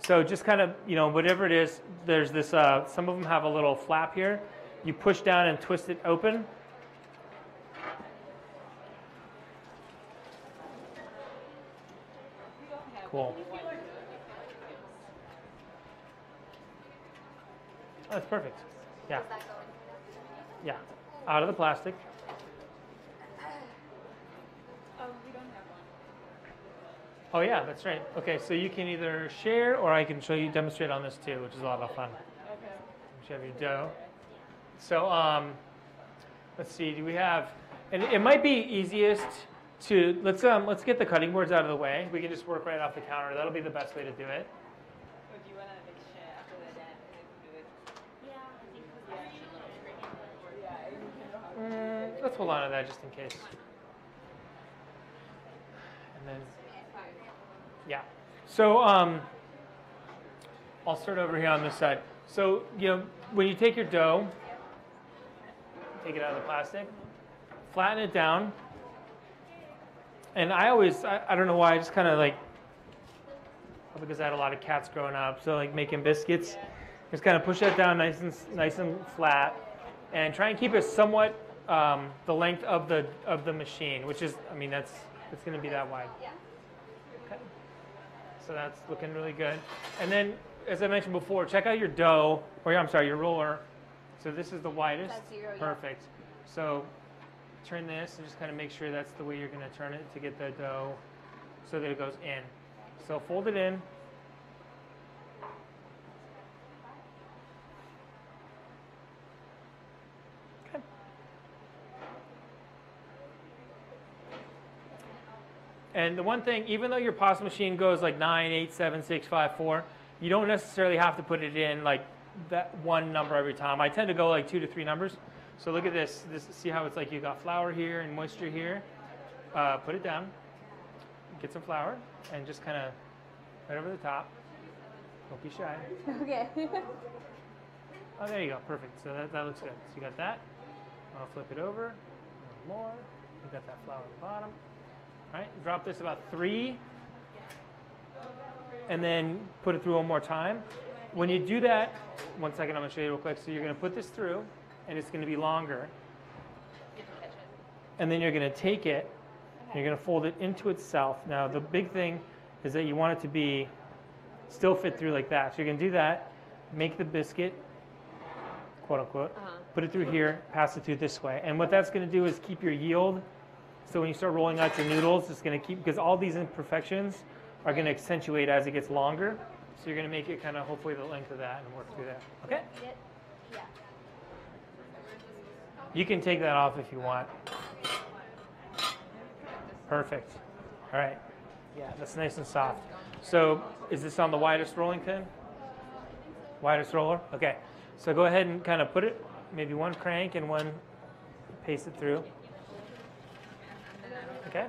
So just kind of, whatever it is, there's this, some of them have a little flap here. You push down and twist it open. Cool. Oh, that's perfect. Yeah. Yeah. Out of the plastic. We don't have one. Oh yeah, that's right. Okay, so you can either share or I can demonstrate on this too, which is a lot of fun. Okay. You have your dough. So let's see. Do we have? And it might be easiest to let's get the cutting boards out of the way. We can just work right off the counter. That'll be the best way to do it. Or do you want to like share after that and then do it? Let's hold on to that just in case. And then, yeah. So I'll start over here on this side. So when you take your dough, take it out of the plastic, flatten it down. And I don't know why, I just kind of like, because I had a lot of cats growing up, so like making biscuits, just kind of push that down nice and flat, and try and keep it somewhat the length of the machine, which is, it's going to be that wide. Okay. So that's looking really good. And then, as I mentioned before, check out your dough, or I'm sorry, your roller. So this is the widest. That's 0, yeah. Perfect. So turn this and just kind of make sure that's the way you're going to turn it to get the dough so that it goes in. So fold it in. Okay. And the one thing, even though your pasta machine goes like 9, 8, 7, 6, 5, 4, you don't necessarily have to put it in like that one number every time. I tend to go like 2 to 3 numbers. So look at this. See how it's like you got flour here and moisture here. Put it down. Get some flour and just kind of right over the top. Don't be shy. Okay. Oh, there you go. Perfect. So that looks good. So you got that. I'll flip it over. One more. You got that flour at the bottom. All right. Drop this about 3. And then put it through one more time. When you do that, one second, I'm going to show you real quick. So you're going to put this through, and it's going to be longer. And then you're going to take it, and you're going to fold it into itself. Now, the big thing is that you want it to be still fit through like that. So you're going to do that, make the biscuit, quote unquote, put it through here, pass it through this way. And what that's going to do is keep your yield. So when you start rolling out your noodles, it's going to keep, because all these imperfections are going to accentuate as it gets longer. So you're going to make it kind of hopefully the length of that and work through that. Okay? Yeah. You can take that off if you want. Perfect. All right. Yeah, that's nice and soft. So is this on the widest rolling pin? Widest roller? Okay. So go ahead and kind of put it, maybe one crank and one paste it through. Okay?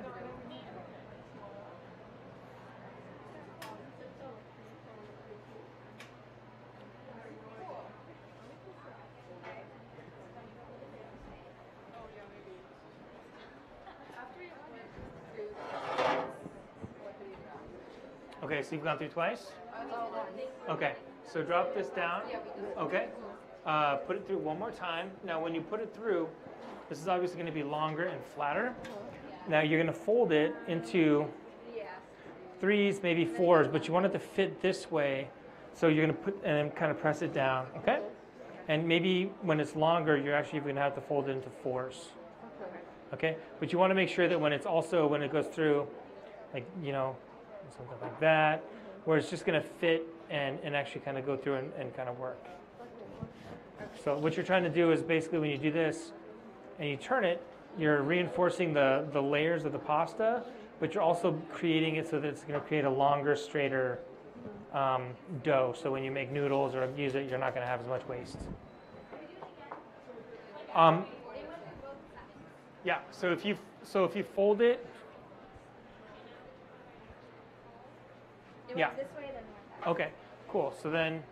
Okay, so you've gone through twice? Okay, so drop this down. Okay, put it through one more time. Now when you put it through, this is obviously going to be longer and flatter. Now you're going to fold it into 3s, maybe 4s, but you want it to fit this way. So you're going to put, and then kind of press it down, okay? And maybe when it's longer, you're actually going to have to fold it into 4s. Okay, but you want to make sure that when it's also, when it goes through, like, you know, something like that, where it's just going to fit and actually kind of go through and kind of work. So what you're trying to do is basically when you do this and you turn it, you're reinforcing the layers of the pasta, but you're also creating it so that it's going to create a longer, straighter dough. So when you make noodles or use it, you're not going to have as much waste. Yeah. So if you fold it. Yeah. This way, then more. Okay, cool. So then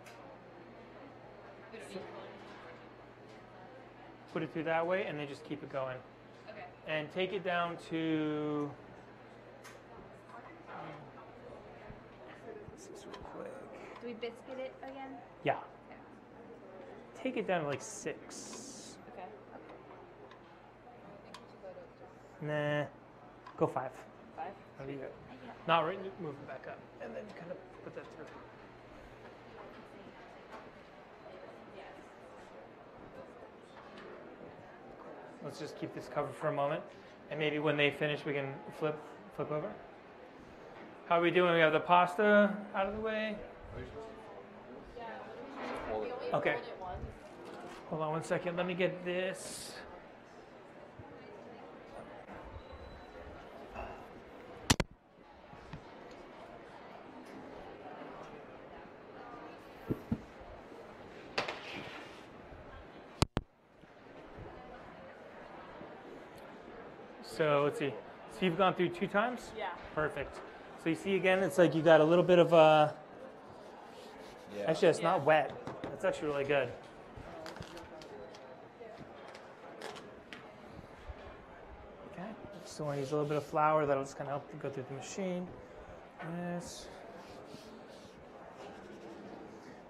put it through that way and then just keep it going. Okay. And take it down to this is real quick. Do we biscuit it again? Yeah. Okay. Take it down to like 6. Okay. Nah. Go 5. 5. I'll leave it. Not right, move it back up. And then kind of put that through. Let's just keep this covered for a moment. And maybe when they finish, we can flip over. How are we doing? We have the pasta out of the way. Okay. Hold on one second. Let me get this. So let's see. So you've gone through 2 times? Yeah. Perfect. So you see again, it's like you got a little bit of actually it's not wet. That's actually really good. Okay. So I use a little bit of flour. That'll just kind of help to go through the machine. Yes.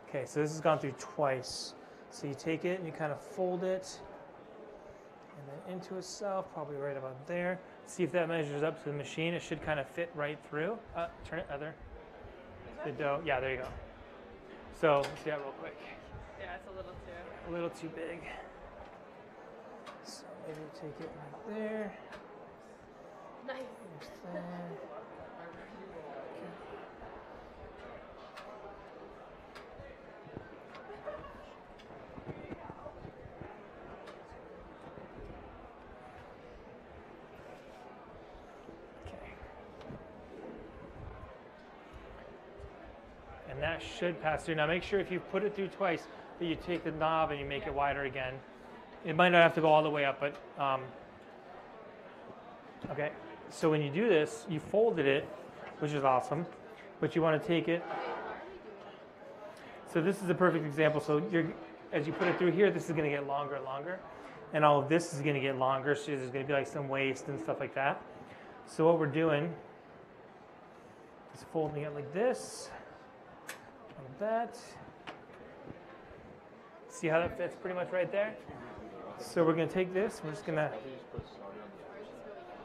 Okay, so this has gone through twice. So you take it and you kind of fold it and then into itself, probably right about there. See if that measures up to the machine. It should kind of fit right through. Turn it other. the dough. Yeah, there you go. So let's do that real quick. Yeah, it's a little too. A little too big. So maybe take it right there. Nice. There's that. Okay. And that should pass through. Now make sure if you put it through twice that you take the knob and you make it wider again. It might not have to go all the way up, but okay. So when you do this, you folded it, which is awesome, but you want to take it. So this is a perfect example. So as you put it through here, this is going to get longer and longer, and all of this is going to get longer. So there's going to be like some waste and stuff like that. So what we're doing is folding it like this, like that. See how that fits pretty much right there? So we're going to take this. We're just going to.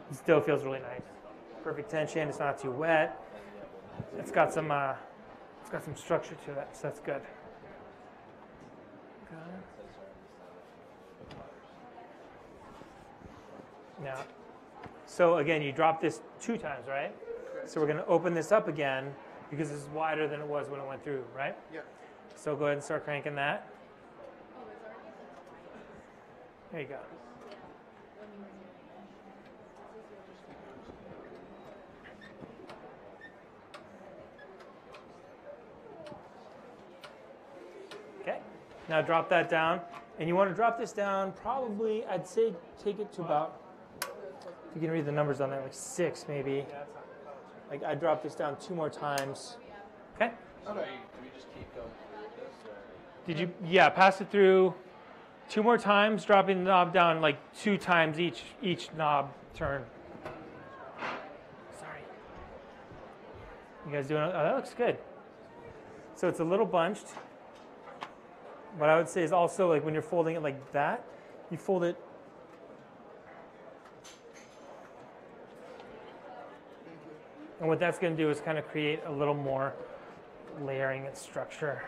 This dough feels really nice. Perfect tension. It's not too wet. It's got some structure to it, so that's good. Now, so again, you drop this 2 times, right? So we're going to open this up again because this is wider than it was when it went through, right? Yeah. So go ahead and start cranking that. There you go. Okay, now drop that down. And you want to drop this down probably, I'd say take it to about, if you can read the numbers on there, like 6 maybe. Like I drop this down 2 more times. Okay? So do we just keep going through this? Or? Did you, yeah, pass it through 2 more times, dropping the knob down like 2 times each knob turn. Sorry. You guys doing, oh, that looks good. So it's a little bunched. What I would say is also like when you're folding it like that, you fold it. And what that's going to do is kind of create a little more layering and structure.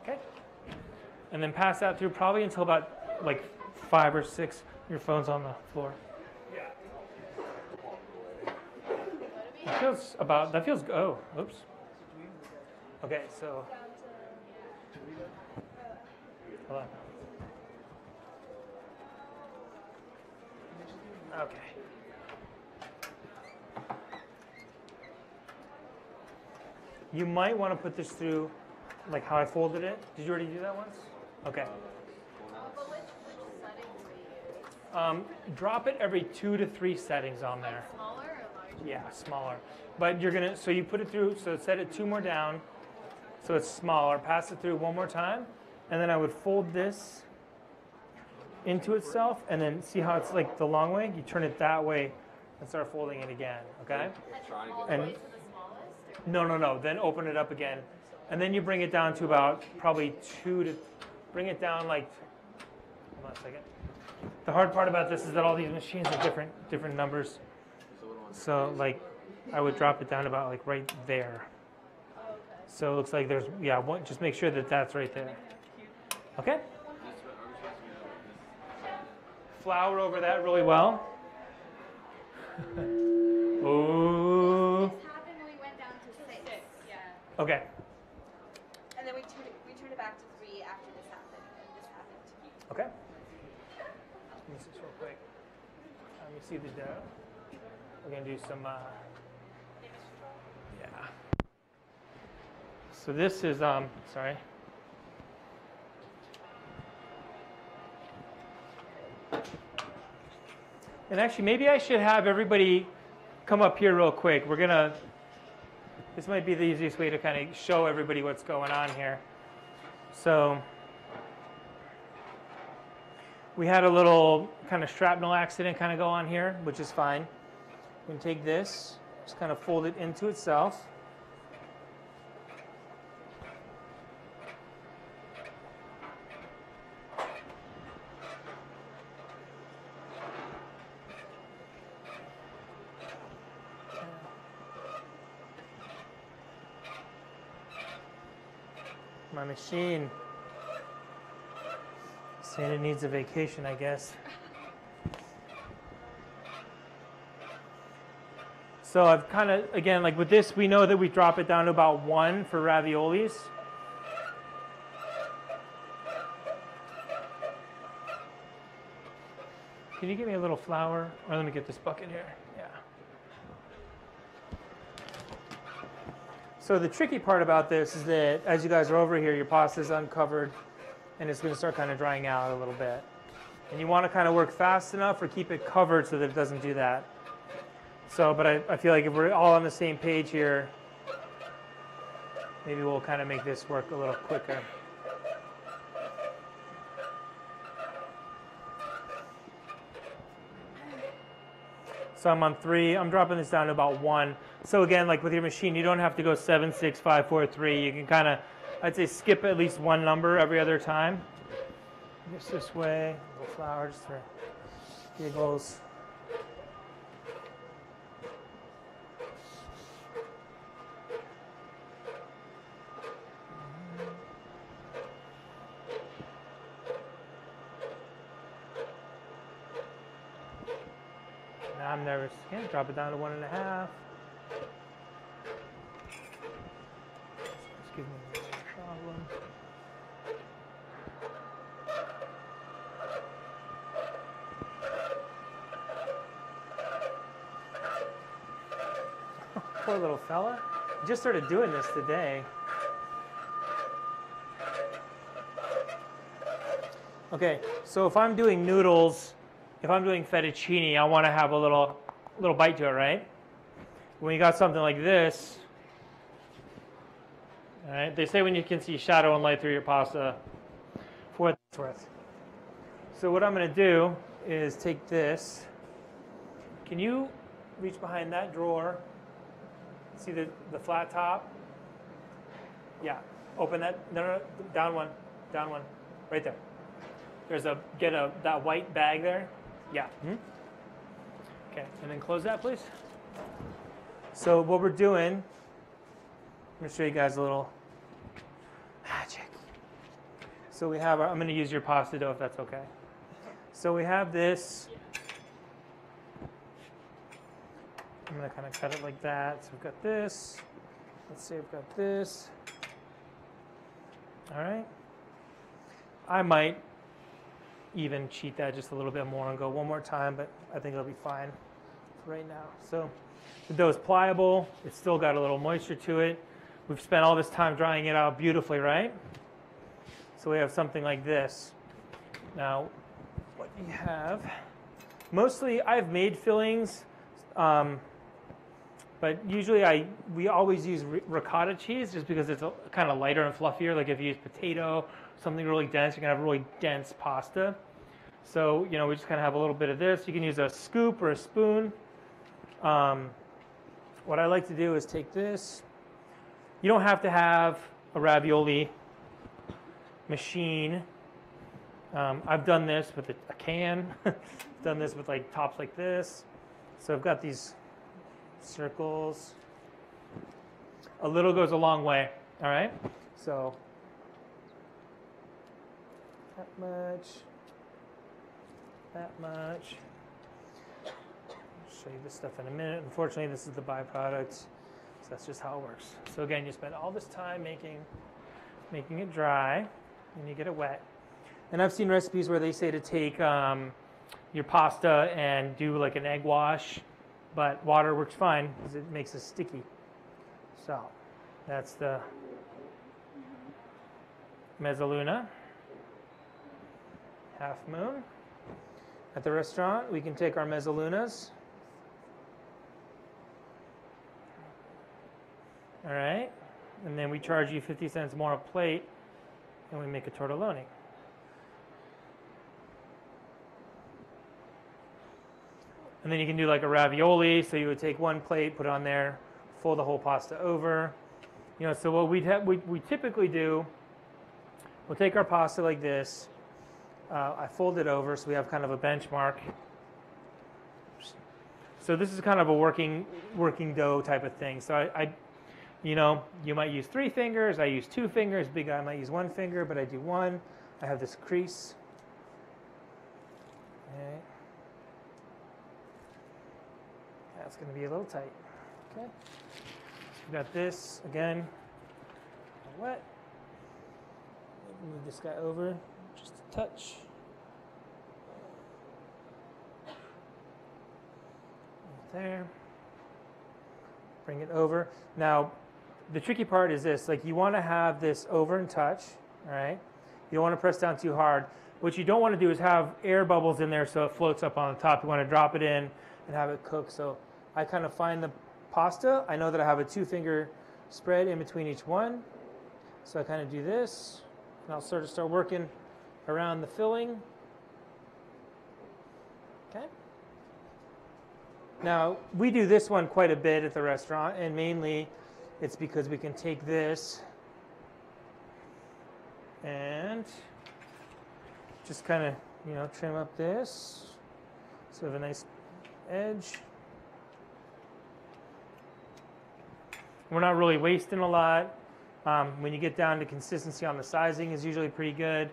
Okay. And then pass that through probably until about like 5 or 6. Your phone's on the floor. That feels, oh, oops. Okay, so, hold on. Okay. You might want to put this through like how I folded it. Did you already do that once? Okay. Drop it every 2 to 3 settings on there. Smaller or larger? Yeah, smaller. But you're gonna, so you put it through, so set it 2 more down, so it's smaller. Pass it through 1 more time, and then I would fold this into itself, and then see how it's like the long way? You turn it that way and start folding it again, okay? And no. Then open it up again, and then you bring it down to about probably 2 to, bring it down like, hold on a second. The hard part about this is that all these machines are different numbers. So like, I would drop it down about like right there. So it looks like there's, yeah, one, just make sure that that's right there. Okay? Flour over that really well. Oh. This happened when we went down to 6. Yeah. Okay. And then we turned it back to 3 after this happened. And this happened. Okay. Let me see this real quick. Let me see the dough. We're gonna do some. Yeah. So this is sorry. And actually, maybe I should have everybody come up here real quick. We're gonna. This might be the easiest way to kind of show everybody what's going on here. So. We had a little kind of shrapnel accident kind of go on here, which is fine. We can take this, just kind of fold it into itself. My machine. Saying it needs a vacation, I guess. So I've kind of, again, like with this, we know that we drop it down to about 1 for raviolis. Can you give me a little flour? Or let me get this bucket here. Yeah. So the tricky part about this is that as you guys are over here, your pasta is uncovered and it's going to start kind of drying out a little bit. And you want to kind of work fast enough or keep it covered so that it doesn't do that. So, but I feel like if we're all on the same page here, maybe we'll kind of make this work a little quicker. So I'm on 3. I'm dropping this down to about 1. So again, like with your machine, you don't have to go 7, 6, 5, 4, 3. You can kind of, I'd say, skip at least 1 number every other time. Just this way, a little flour just for giggles. Now I'm nervous. Again, drop it down to 1.5. Excuse me, no problem. Poor little fella. He just started doing this today. Okay, so if I'm doing noodles, if I'm doing fettuccine, I want to have a little bite to it, right? When you got something like this, all right, they say when you can see shadow and light through your pasta, for what it's worth. So what I'm going to do is take this. Can you reach behind that drawer? See the flat top? Yeah. Open that. No, down one, right there. There's that white bag there. Yeah. Okay, and then close that, please. So what we're doing, I'm going to show you guys a little magic. So we have I'm going to use your pasta dough if that's okay. So we have this. I'm going to kind of cut it like that. So we've got this. Let's say we've got this. All right. I might even cheat that just a little bit more and go one more time, but I think it'll be fine for right now. So the dough is pliable. It's still got a little moisture to it. We've spent all this time drying it out beautifully, right? So we have something like this. Now, what we have, mostly I've made fillings, but usually we always use ricotta cheese just because it's kind of lighter and fluffier. Like if you use potato, something really dense, you're going to have really dense pasta. So, we just kind of have a little bit of this. You can use a scoop or a spoon. What I like to do is take this. You don't have to have a ravioli machine. I've done this with a can. I've done this with like tops like this. So I've got these circles. A little goes a long way, all right? So that much, that much. I'll show you this stuff in a minute. Unfortunately, this is the byproduct, so that's just how it works. So again, you spend all this time making it dry, and you get it wet. And I've seen recipes where they say to take your pasta and do like an egg wash, but water works fine because it makes it sticky. So that's the mezzaluna, half moon. At the restaurant, we can take our mezzalunas. All right, and then we charge you 50 cents more a plate, and we make a tortelloni. And then you can do like a ravioli. So you would take one plate, put it on there, fold the whole pasta over. So what we typically do, we'll take our pasta like this. I fold it over so we have kind of a benchmark. So this is kind of a working dough type of thing. So You know, you might use 3 fingers. I use 2 fingers. Big guy might use 1 finger, but I do 1. I have this crease. Okay. That's going to be a little tight. Okay. So we got this again. Wet. Move this guy over just a touch. Right there. Bring it over. Now, the tricky part is this: like, you want to have this over and touch. All right. You don't want to press down too hard. What you don't want to do is have air bubbles in there so it floats up on the top. You want to drop it in and have it cook. So I kind of find the pasta. I know that I have a 2-finger spread in between each one. So I kind of do this, and I'll sort of start working around the filling. Okay. Now, we do this one quite a bit at the restaurant, and mainly it's because we can take this and just kind of, you know, trim up this so we have a nice edge. We're not really wasting a lot. When you get down to consistency on the sizing is usually pretty good,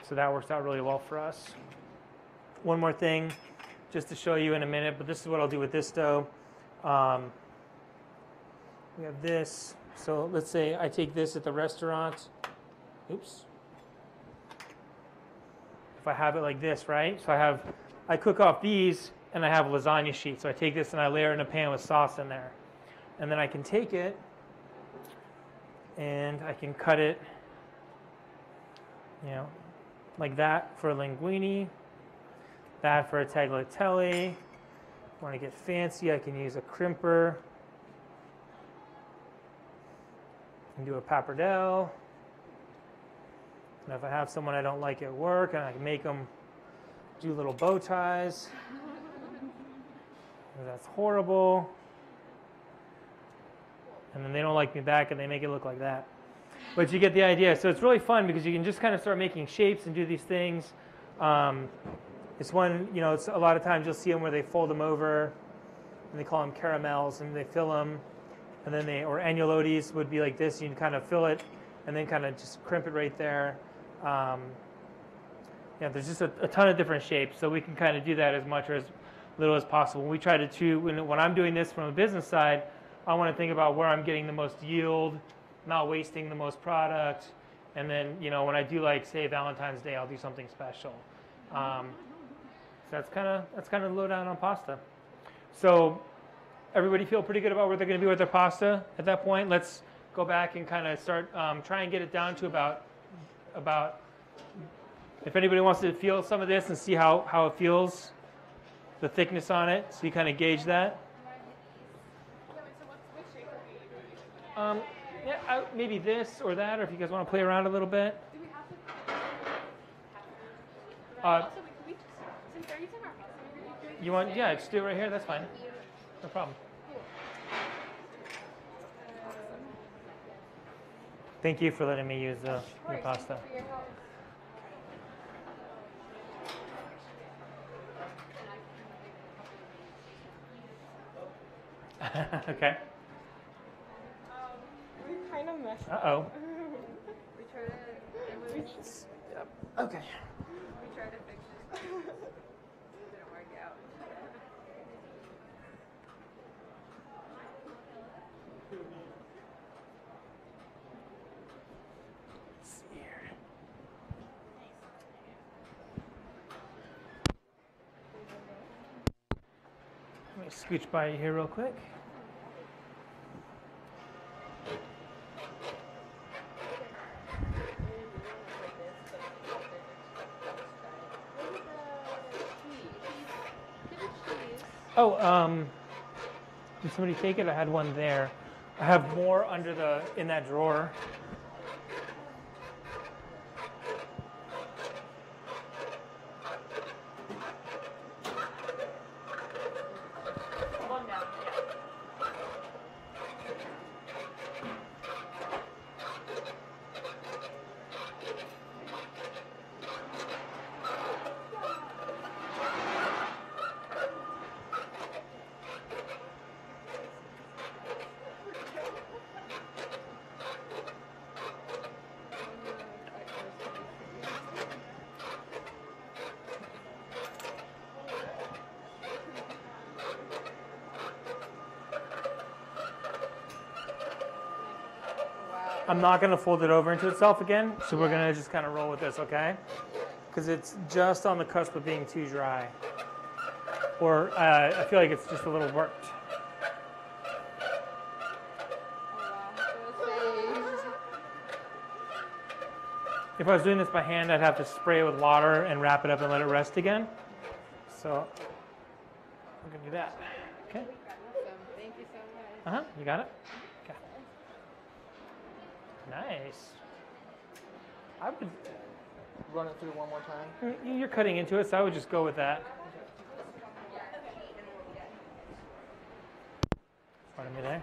so that works out really well for us. One more thing, just to show you in a minute, but this is what I'll do with this dough. We have this, so let's say I take this at the restaurant. Oops. If I have it like this, right? So I cook off these, and I have lasagna sheets. So I take this and I layer it in a pan with sauce in there. And then I can take it and I can cut it, you know, like that for a linguine, that for a tagliatelle. Want to get fancy, I can use a crimper and do a pappardelle. And if I have someone I don't like at work, and I can make them do little bow ties. That's horrible. And then they don't like me back, and they make it look like that. But you get the idea. So it's really fun because you can just kind of start making shapes and do these things. It's one, you know, it's a lot of times you'll see them where they fold them over, and they call them caramels, and they fill them, and then or annulotes would be like this. You can kind of fill it, and then kind of just crimp it right there. Yeah, there's just a ton of different shapes, so we can kind of do that as much or as little as possible. We try to when I'm doing this from a business side, I want to think about where I'm getting the most yield, not wasting the most product, and then, you know, when I do, like, say Valentine's Day, I'll do something special. So that's kind of the lowdown on pasta. So everybody feel pretty good about where they're going to be with their pasta at that point. Let's go back and kind of start try and get it down to about. If anybody wants to feel some of this and see how it feels, the thickness on it, so you kind of gauge that. Yeah, maybe this or that, or if you guys want to play around a little bit. Do we have to? Also, we since they're using our house, you want? Yeah, just do it right here. That's fine. No problem. Thank you for letting me use the pasta. Okay. We kind of messed up. Uh-oh. We tried to. Yep. Okay. We tried to fix it. It didn't work out. Let's see here. Let me scooch by you here real quick. Oh, did somebody take it? I had one there. I have more in that drawer. One down, yeah. I'm not going to fold it over into itself again, so we're going to just kind of roll with this, okay? Because it's just on the cusp of being too dry. Or I feel like it's just a little worked. If I was doing this by hand, I'd have to spray it with water and wrap it up and let it rest again. So I'm going to do that. Okay? Awesome. Thank you so much. You got it? Okay. Nice. I would. Run it through one more time. You're cutting into it, so I would just go with that. Pardon me there.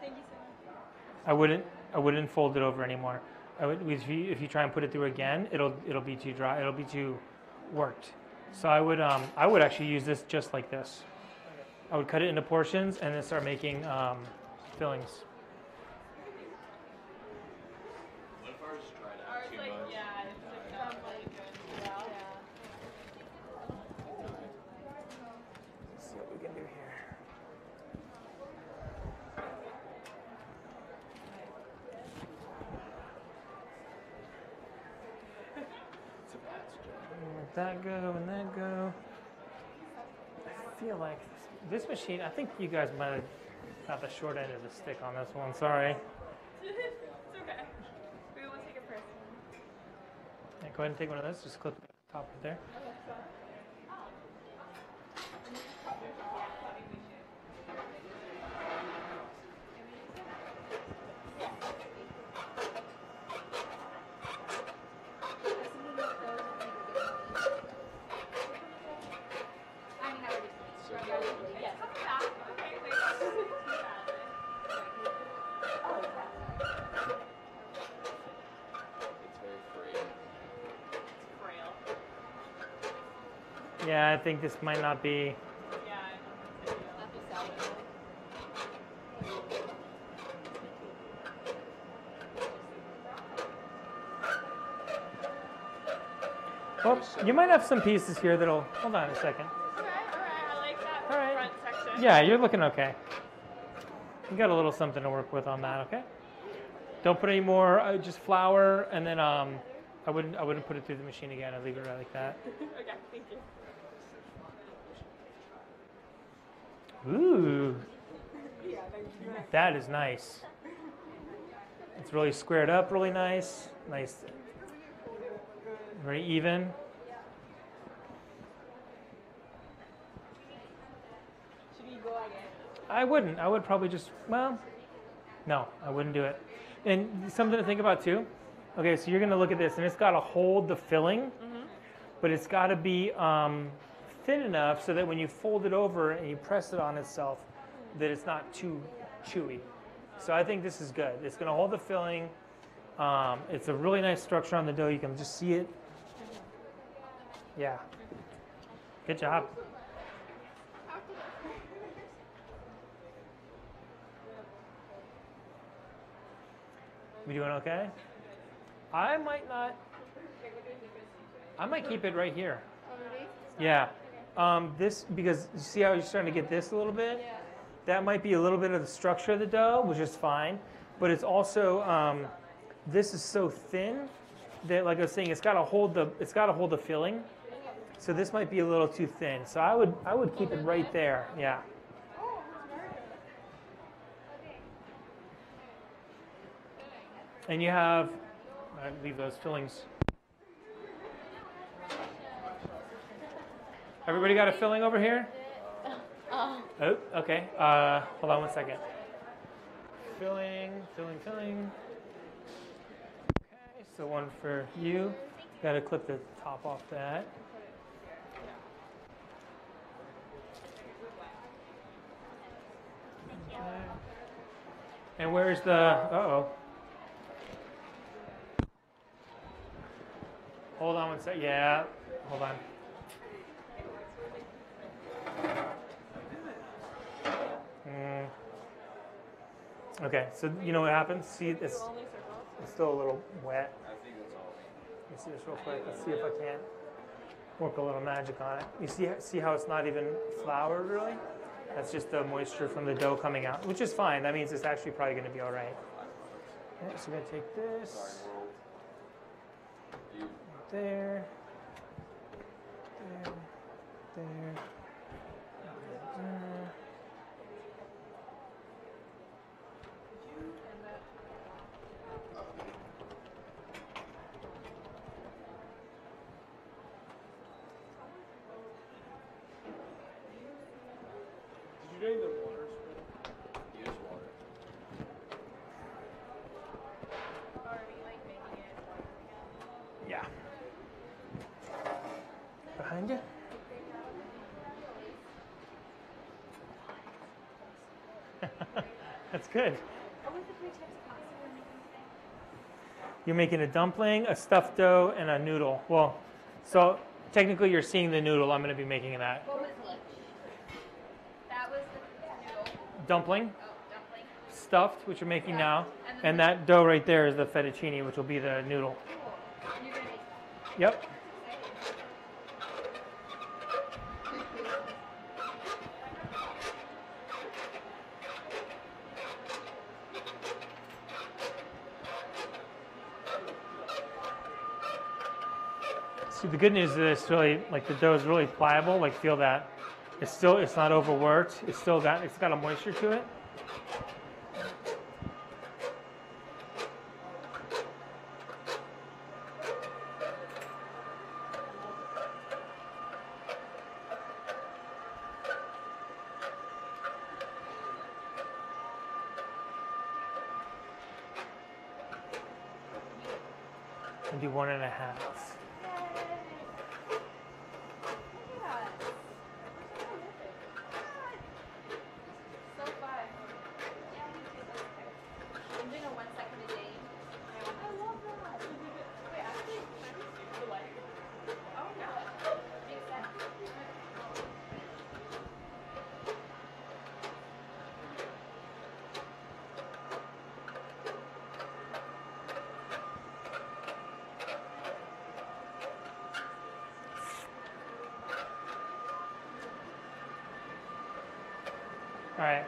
Thank you so much. I wouldn't fold it over anymore. If you try and put it through again, it'll be too dry. It'll be too worked. So I would actually use this just like this. I would cut it into portions and then start making fillings. What if ours dried out Ours, too like, much? yeah, it's like not really good. Yeah. Let's see what we can do here. Let that go and that go. I feel like this machine, I think you guys might have got the short end of the stick on this one. Sorry. It's okay. We won't take it personally. Yeah, go ahead and take one of those. Just clip the top right there. Yes. Okay, thanks. It's very free. Frail. Yeah, I think this might not be. Yeah. Well, you might have some pieces here that'll. Hold on a second. Okay, alright, I like that All right. front section. Yeah, you're looking okay. You got a little something to work with on that, okay? Don't put any more. Just flour, and then I wouldn't put it through the machine again. I'd leave it right like that. Okay, thank you. Ooh, that is nice. It's really squared up, really nice. Nice, very even. Should we go again? I wouldn't. I would probably just, well, no, I wouldn't do it. And something to think about too. Okay, so you're going to look at this, and it's got to hold the filling, but it's got to be thin enough so that when you fold it over and you press it on itself, that it's not too chewy. So I think this is good. It's going to hold the filling. It's a really nice structure on the dough. You can just see it. Yeah. Good job. We doing okay? I might not. I might keep it right here. Yeah. This, because you see how you're starting to get this a little bit? Yeah. That might be a little bit of the structure of the dough, which is fine. But it's also, this is so thin that, like I was saying, it's got to hold the filling. So this might be a little too thin. So I would keep it right there. Yeah. And you have, leave those fillings. Everybody got a filling over here? Oh, okay. Hold on 1 second. Filling. Okay, so one for you. Got to clip the top off that. Okay. And where's the, uh-oh. Hold on 1 sec. Yeah, hold on. Okay, so you know what happens? See, it's Only circles. still a little wet. I think that's all. Let me see this real quick. Let's see if I can't work a little magic on it. You see how it's not even floured really? That's just the moisture from the dough coming out, which is fine. That means it's actually probably going to be all right. Okay, so we're going to take this You there, there, there, there. Did you drain the water? use water. Are we like making it? Yeah. Behind you? That's good. What was the 3 types of pasta we're making today? You're making a dumpling, a stuffed dough, and a noodle. Well, so technically you're seeing the noodle. I'm going to be making that. What was lunch? That was the noodle. Dumpling, Oh, dumpling. stuffed, which you're making now, And then and that dough right there is the fettuccine, which will be the noodle. cool. And you're gonna make Yep. See, the good news is it's really, like the dough is really pliable. Like feel that. It's not overworked. It's got a moisture to it. And do 1.5. so fun. Yeah, me too. I'm doing a 1 second a day. I love that. Wait, actually, oh no. Makes sense. All right.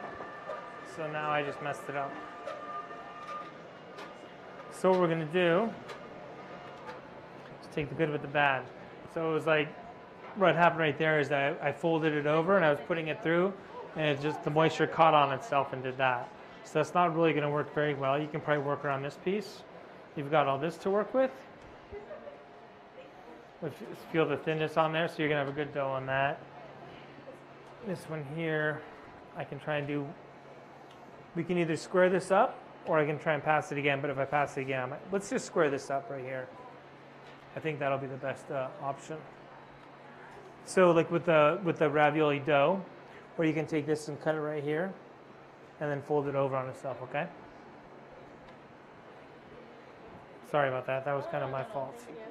So now I just messed it up. So what we're gonna do is take the good with the bad. So it was like what happened right there is that I folded it over and I was putting it through, and it just the moisture caught on itself and did that. So that's not really gonna work very well. You can probably work around this piece. You've got all this to work with. Feel the thinness on there, so you're gonna have a good dough on that. This one here, I can try and do. We can either square this up, or I can try and pass it again. But if I pass it again, let's just square this up right here. I think that'll be the best option. So, like with the ravioli dough, where you can take this and cut it right here, and then fold it over on itself. Okay. Sorry about that. That was kind of my fault. Yeah.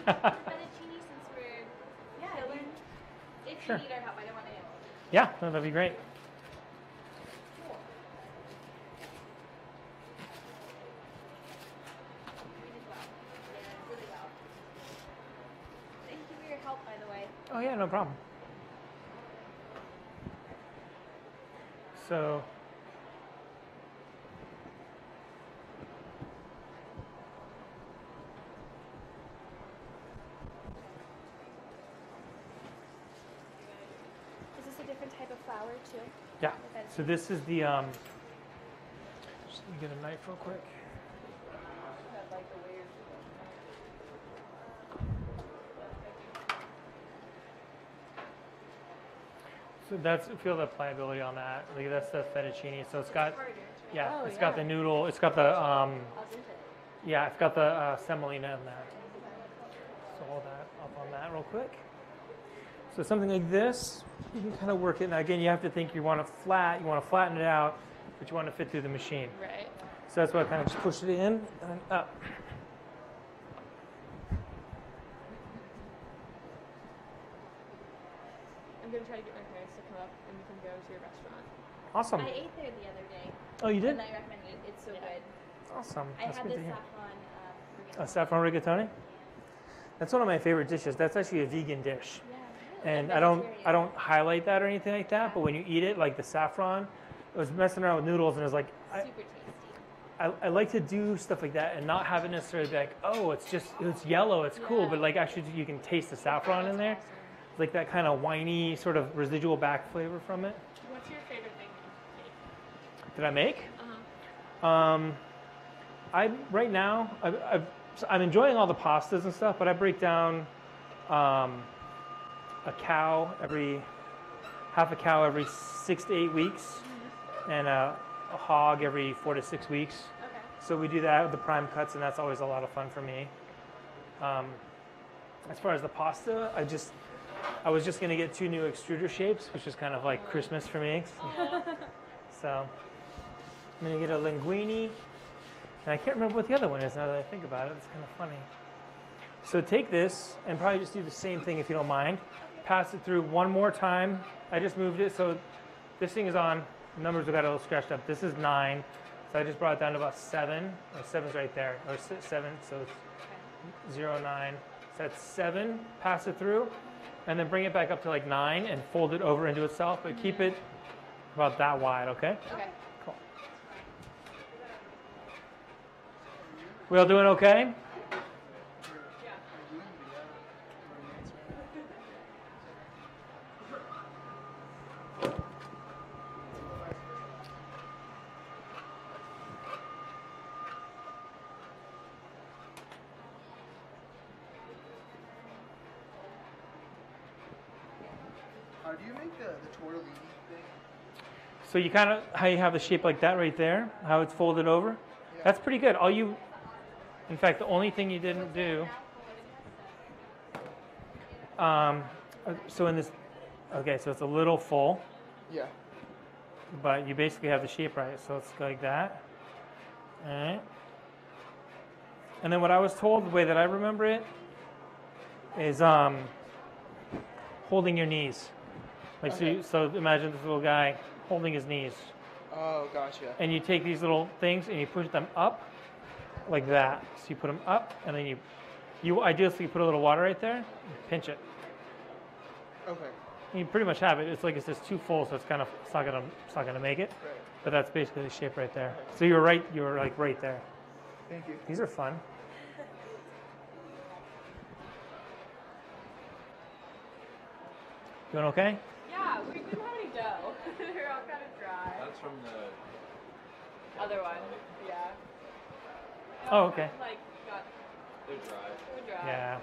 Fettuccine since we're chilling. If Sure. you need our help, I don't want to. Yeah, no, that'd be great. Cool. We did well. Yeah, really well. Thank you for your help, by the way. Oh yeah, no problem. So Is this a different type of flour too? yeah, so this is the just let me get a knife real quick. So that's feel the pliability on that. Like that's the fettuccine. So it's got Oh, it's got yeah. the noodle. It's got the Al dente. yeah, it's got the semolina in there. So hold that up on that real quick. So something like this, you can kind of work it. Now again, you have to think you want to flatten it out, but you want to fit through the machine. Right. So that's why I kind of just push it in and up. I'm gonna try to get my parents to come up and we can go to your restaurant. Awesome. I ate there the other day. Oh, you did? And I recommended it. It's so good. Awesome. I That's had good the to hear. saffron. A saffron rigatoni? That's one of my favorite dishes. That's actually a vegan dish. Yeah. And I don't highlight that or anything like that, but when you eat it, like the saffron, I was messing around with noodles and it was like, Super tasty. I like to do stuff like that and not have it necessarily be like, oh, it's yellow, it's cool, Yeah. but like actually you can taste the saffron in there. It's like that kind of winey sort of residual back flavor from it. What's your favorite thing to make? Did I make? Uh-huh. I'm enjoying all the pastas and stuff, but I break down a half a cow every 6 to 8 weeks, and a hog every 4 to 6 weeks. Okay. So we do that with the prime cuts, and that's always a lot of fun for me. As far as the pasta, I was just gonna get 2 new extruder shapes, which is kind of like Christmas for me. So I'm gonna get a linguine. And I can't remember what the other one is now that I think about it. It's kind of funny. So take this and probably just do the same thing if you don't mind. Pass it through one more time. I just moved it. So this thing is on. The numbers have got a little scratched up. This is 9. So I just brought it down to about 7. Or 7's right there. Or 7. So it's 0, 9. So that's 7. Pass it through. And then bring it back up to like 9 and fold it over into itself. But keep it about that wide, okay? Okay. Cool. We all doing okay? How do you make the tortellini thing? So you kind of, how you have the shape like that right there, how it's folded over. That's pretty good. In fact, the only thing you didn't do, so in this, okay, so it's a little full, Yeah. but you basically have the shape right. So it's like that. All right. And then what I was told, the way that I remember it, is holding your knees. Like Okay. so imagine this little guy holding his knees. Oh, gotcha. And you take these little things and you push them up like that. So you put them up, and then you ideally put a little water right there, and pinch it. Okay. And you pretty much have it. It's like it's just too full, so it's not gonna make it. Right. But that's basically the shape right there. So you're like right there. Thank you. These are fun. Doing okay? Yeah, we didn't have any dough. They're all kind of dry. That's from the. Other one, yeah. Oh, okay. Like, got They're dry. too dry. Yeah.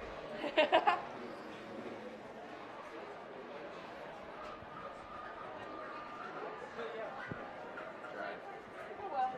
Dried. Oh well.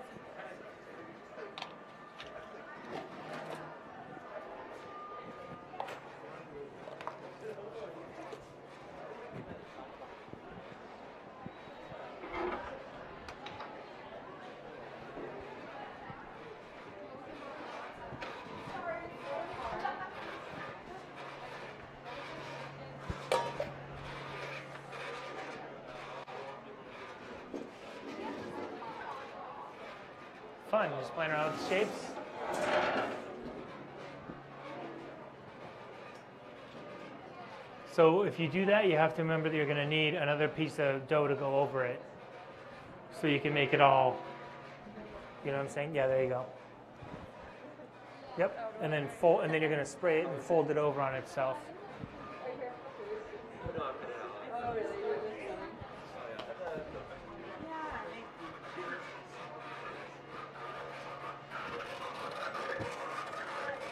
Fun. Just playing around with the shapes. So if you do that, you have to remember that you're going to need another piece of dough to go over it, so you can make it all. You know what I'm saying? Yeah, there you go. Yep. And then fold, and then you're going to spray it and fold it over on itself.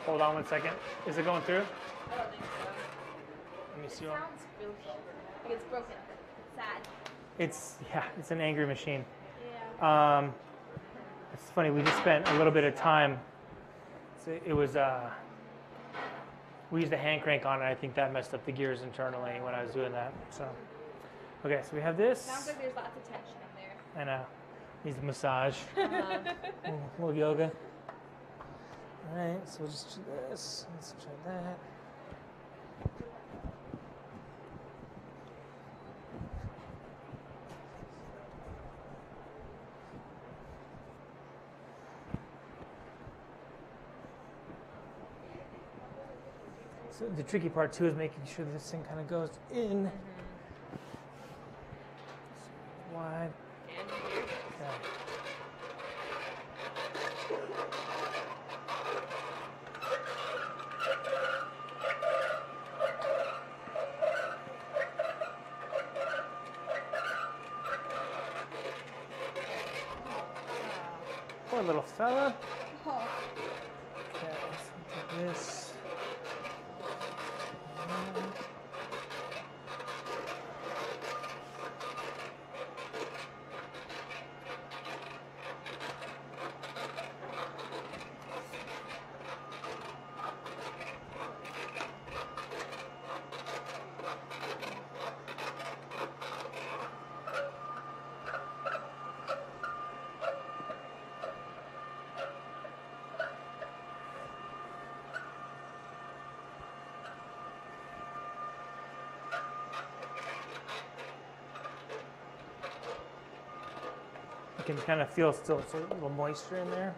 Hold on 1 second. Is it going through? I don't think so. Let me see. Sounds filthy. Like it's broken. sad. It's an angry machine. Yeah. It's funny, we just spent a little bit of time. So it was we used a hand crank on it. I think that messed up the gears internally when I was doing that. So okay, so we have this. Sounds like there's lots of tension in there. I know. Needs a massage. A little yoga. All right, so we'll just do this. Let's try that. So the tricky part too is making sure this thing kind of goes in. Wide. Okay. Poor little fella. Oh. Okay, let's do this. You can kind of feel still it's a little moisture in there.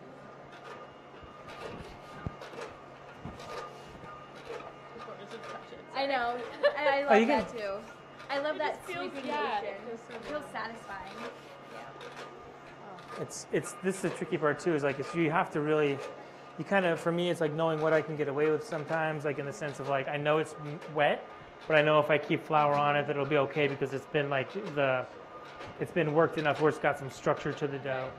I know. I Oh, love you can- that too. I love that just feels- sweeping yeah, motion. it feels so It feels satisfying. It's this is the tricky part too. Is like it's you have to really, you kind of for me it's like knowing what I can get away with sometimes. Like in the sense of like I know it's wet, but I know if I keep flour on it that it'll be okay because it's been like it's been worked enough where it's got some structure to the dough.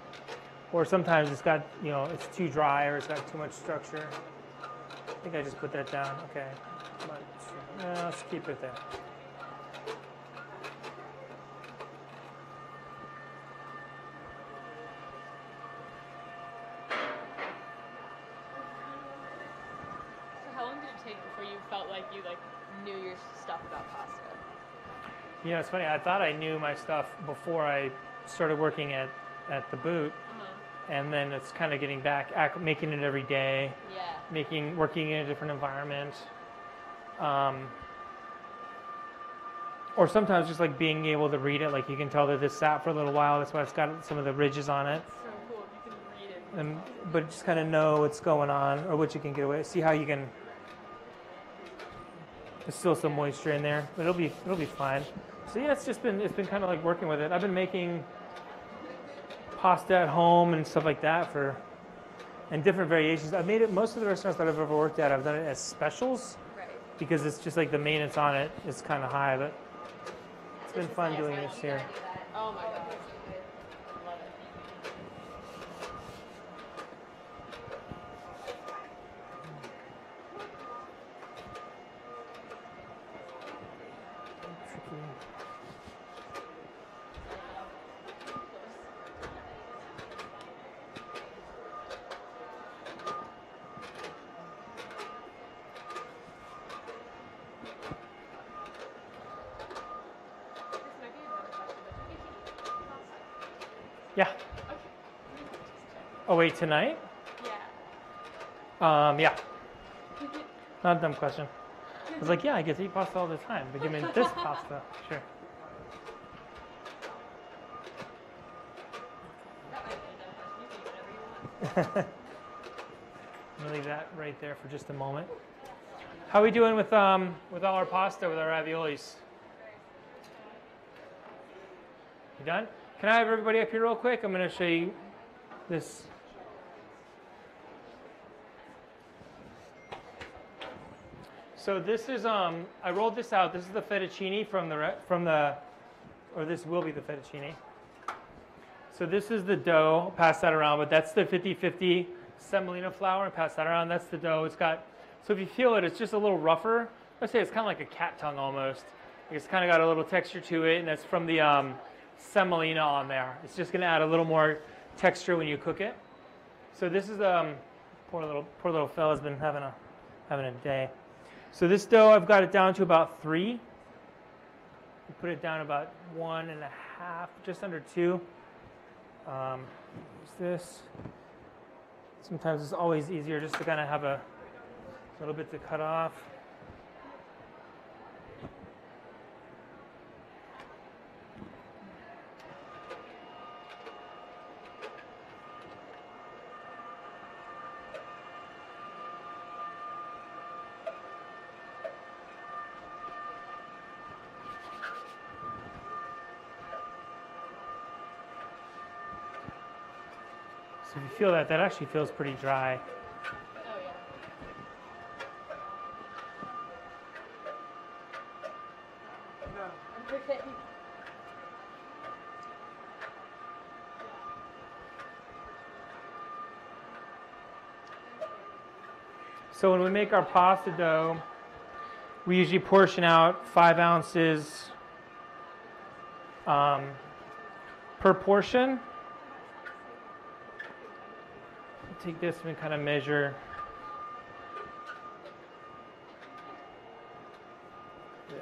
Or sometimes it's got it's too dry or it's got too much structure. I think I just put that down. Okay, let's keep it there. So how long did it take before you felt like you knew your stuff about pasta? It's funny. I thought I knew my stuff before I started working at the boot, and then it's kind of getting back, making it every day, Yeah. working in a different environment, or sometimes just like being able to read it. Like you can tell that this sat for a little while. That's why it's got some of the ridges on it. So cool. You can read it. But just kind of know what's going on or what you can get away. See how you can. There's still some moisture in there, but it'll be fine. So yeah, it's been kind of like working with it. I've been making pasta at home and stuff like that and different variations. I've made it most of the restaurants that I've ever worked at. I've done it as specials Right. because it's just like the maintenance on it is kind of high, but it's been fun doing this here. Oh my god. I love it. This might be another question, but do you get to eat pasta? Yeah. Okay. Oh wait, tonight? Yeah. Yeah. Not a dumb question. I was like, yeah, I get to eat pasta all the time, but give me this pasta, sure. That might be another question. You can eat whatever you want. I'm gonna leave that right there for just a moment. How are we doing with all our pasta, with our raviolis? You done? Can I have everybody up here real quick? I'm gonna show you this. So this is I rolled this out. This is the fettuccine or this will be the fettuccine. So this is the dough. I'll pass that around, but that's the 50-50 semolina flour, and pass that around. That's the dough. It's got, so if you feel it, it's just a little rougher. Let's say it's kind of like a cat tongue almost. It's kind of got a little texture to it, and that's from the semolina on there. It's just going to add a little more texture when you cook it. So this is poor little fella's been having a day. So this dough, I've got it down to about 3. Put it down about 1.5, just under 2. Use this. Sometimes it's always easier just to kind of have a little bit to cut off. So if you feel that, that actually feels pretty dry. Oh yeah. Okay. So when we make our pasta dough, we usually portion out 5 ounces per portion. Take this and kind of measure this.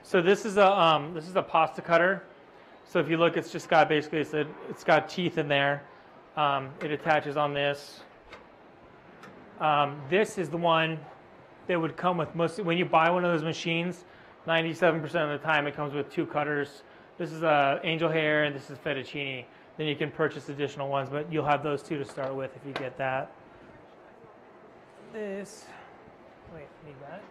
So this is a pasta cutter. So if you look, it's just got basically it's got teeth in there. It attaches on this. This is the one that would come with most. When you buy one of those machines, 97% of the time it comes with 2 cutters. This is angel hair and this is fettuccine. Then you can purchase additional ones, but you'll have those 2 to start with if you get that. This. Wait, need that.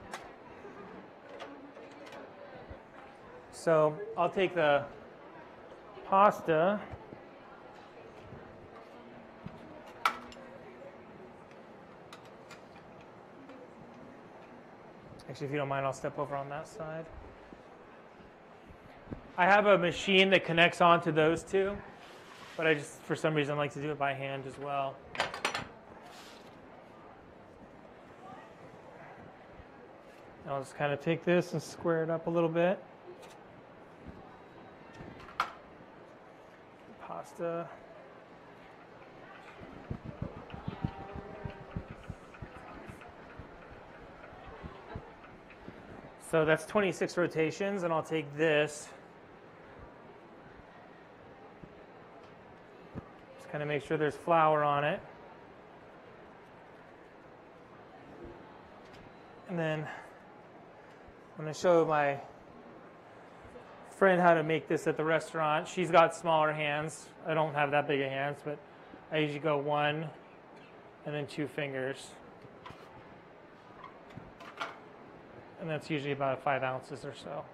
So I'll take the pasta. Actually, if you don't mind, I'll step over on that side. I have a machine that connects onto those 2, but I just, for some reason, like to do it by hand as well. I'll just kind of take this and square it up a little bit. Pasta. So that's 26 rotations, and I'll take this. Just kind of make sure there's flour on it. And then I'm going to show my friend how to make this at the restaurant. She's got smaller hands. I don't have that big of hands, but I usually go 1 and then 2 fingers. And that's usually about 5 ounces or so.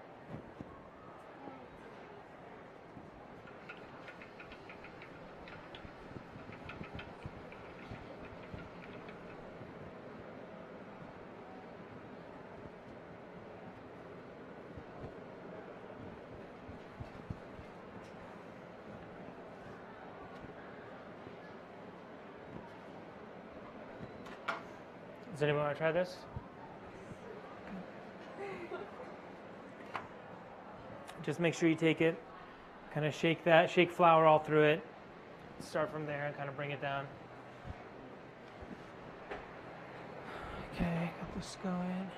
Does anyone want to try this? Just make sure you take it, kind of shake flour all through it. Start from there and kind of bring it down. Okay, got this going.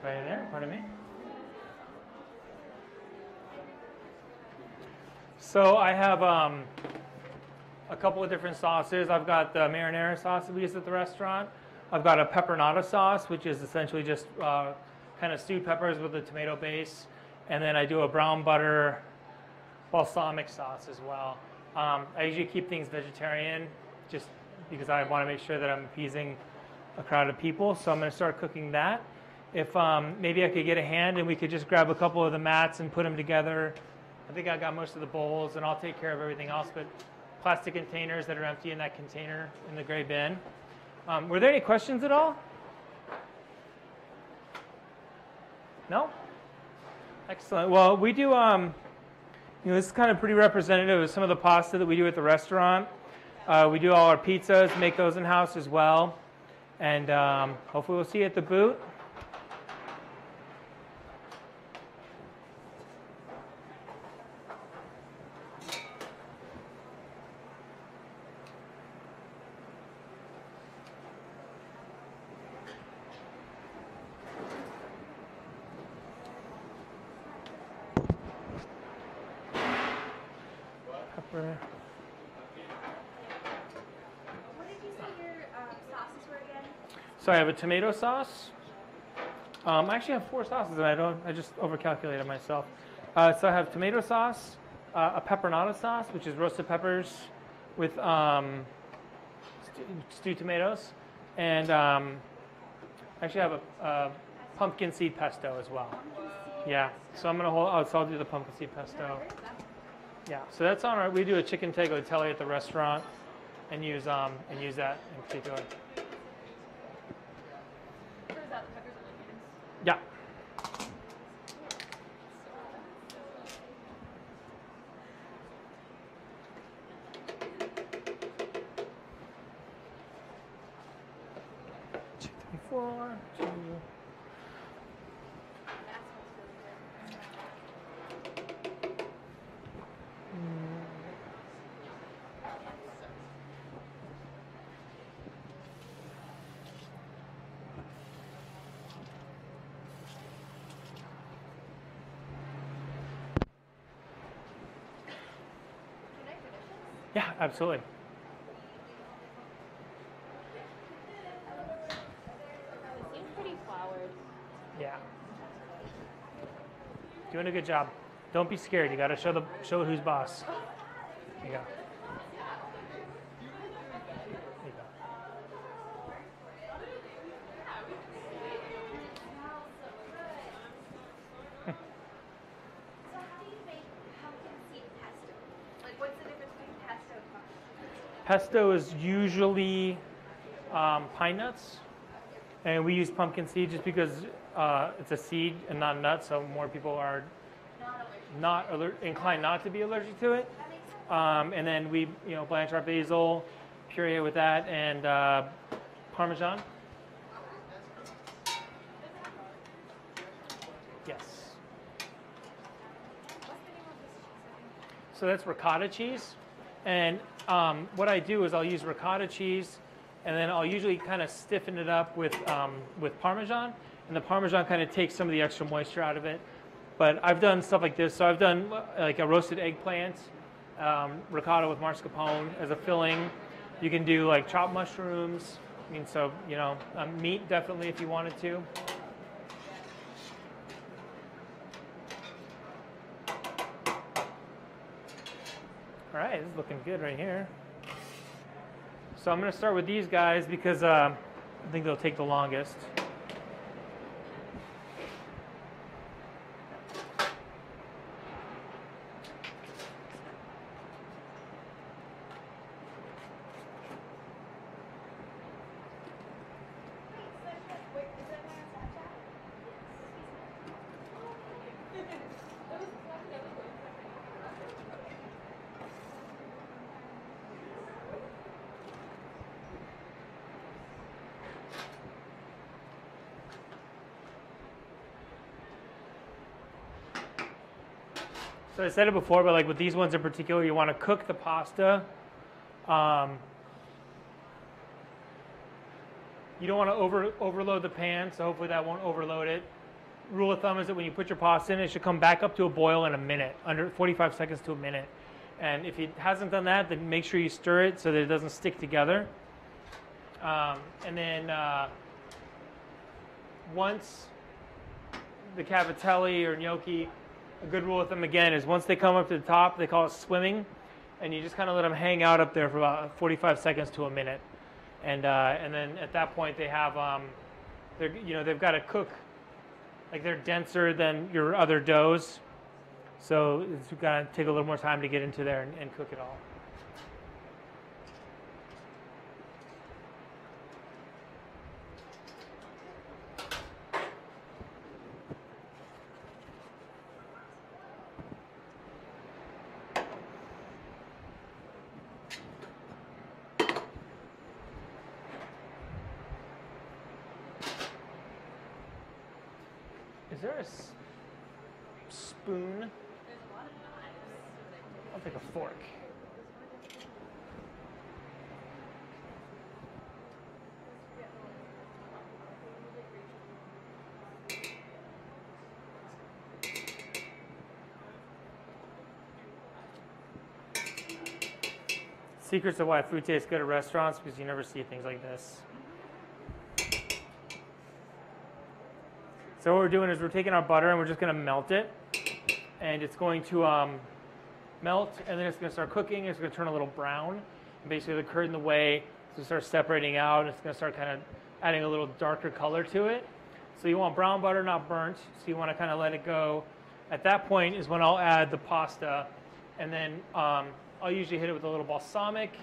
Right in there, pardon me. So I have a couple of different sauces. I've got the marinara sauce that we use at the restaurant. I've got a pepperoni sauce, which is essentially just kind of stewed peppers with a tomato base. And then I do a brown butter balsamic sauce as well. I usually keep things vegetarian just because I want to make sure that I'm appeasing a crowd of people. So I'm going to start cooking that. If maybe I could get a hand and we could just grab a couple of the mats and put them together. I think I got most of the bowls and I'll take care of everything else, but plastic containers that are empty in that container in the gray bin. Were there any questions at all? No? Excellent. Well, we do, this is kind of pretty representative of some of the pasta that we do at the restaurant. We do all our pizzas, make those in-house as well. And hopefully we'll see you at the boot. Pepper. What did you say your sauces were again? So I have a tomato sauce. I actually have 4 sauces, and I just overcalculated myself. So I have tomato sauce, a pepperoni sauce, which is roasted peppers with stewed tomatoes, and actually I have a pumpkin seed pesto as well. Yeah. So I'm gonna I'll do the pumpkin seed pesto. Yeah. So that's on our. We do a chicken tagliatelle at the restaurant, and use that in particular. Or is that the peppers and onions? Yeah. Two, 3, 4, 2. Yeah, absolutely. It seems pretty floured. Yeah. Doing a good job. Don't be scared. You got to show who's boss. There you go. There you go. So how do you make pumpkin seed pesto? Like, what's the difference between pesto and pumpkin? Pesto is usually pine nuts, and we use pumpkin seed just because it's a seed and not a nut, so more people are inclined not to be allergic to it. That makes sense. And then we, blanch our basil, puree it with that, and Parmesan. Yes. What's the name of this cheese? So that's ricotta cheese. And what I do is I'll use ricotta cheese, and then I'll usually kind of stiffen it up with Parmesan. And the Parmesan kind of takes some of the extra moisture out of it. But I've done stuff like this. So I've done like a roasted eggplant, ricotta with mascarpone as a filling. You can do like chopped mushrooms. I mean, so, meat definitely if you wanted to. All right, this is looking good right here. So I'm going to start with these guys because I think they'll take the longest. So I said it before, but like with these ones in particular, you want to cook the pasta. You don't want to overload the pan, so hopefully that won't overload it. rule of thumb is that when you put your pasta in, it should come back up to a boil in a minute, under 45 seconds to a minute. And if it hasn't done that, then make sure you stir it so that it doesn't stick together. And then once the cavatelli or gnocchi, a good rule of thumb again is once they come up to the top, they call it swimming, and you just kind of let them hang out up there for about 45 seconds to a minute. And then at that point they have they've got to cook, like they're denser than your other doughs, so it's got to take a little more time to get into there and cook it all. Is there a spoon? I'll take a fork. Secrets of why food tastes good at restaurants, because you never see things like this. So what we're doing is we're taking our butter and we're just going to melt it, and it's going to melt, and then it's going to start cooking. It's going to turn a little brown, and basically the curd in the way is going to start separating out. It's going to start kind of adding a little darker color to it. So you want brown butter, not burnt. So you want to kind of let it go. At that point is when I'll add the pasta, and then I'll usually hit it with a little balsamic,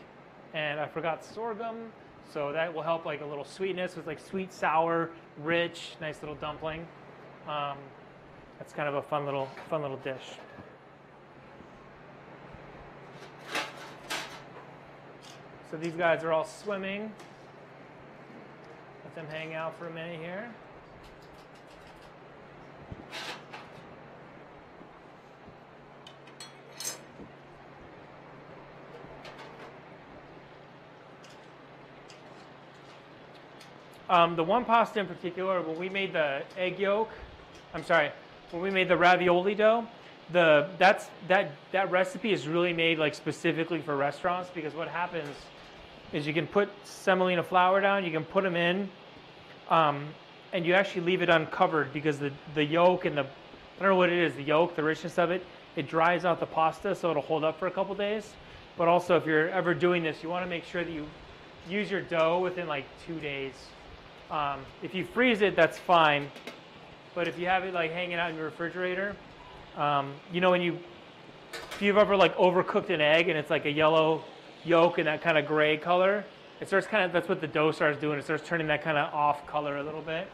and I forgot sorghum. So that will help like a little sweetness. It's like sweet, sour, rich, nice little dumpling. That's kind of a fun little dish. So these guys are all swimming. Let them hang out for a minute here. The one pasta in particular, when we made the when we made the ravioli dough, that recipe is really made like specifically for restaurants, because what happens is you can put semolina flour down, you can put them in, and you actually leave it uncovered, because the yolk and I don't know what it is, the yolk, the richness of it, it dries out the pasta so it'll hold up for a couple days. But also if you're ever doing this, you want to make sure that you use your dough within like 2 days. If you freeze it, that's fine. But if you have it like hanging out in your refrigerator, you know, if you've ever like overcooked an egg and it's like a yellow yolk and that kind of gray color, it starts that's what the dough starts doing. It starts turning that kind of off color a little bit.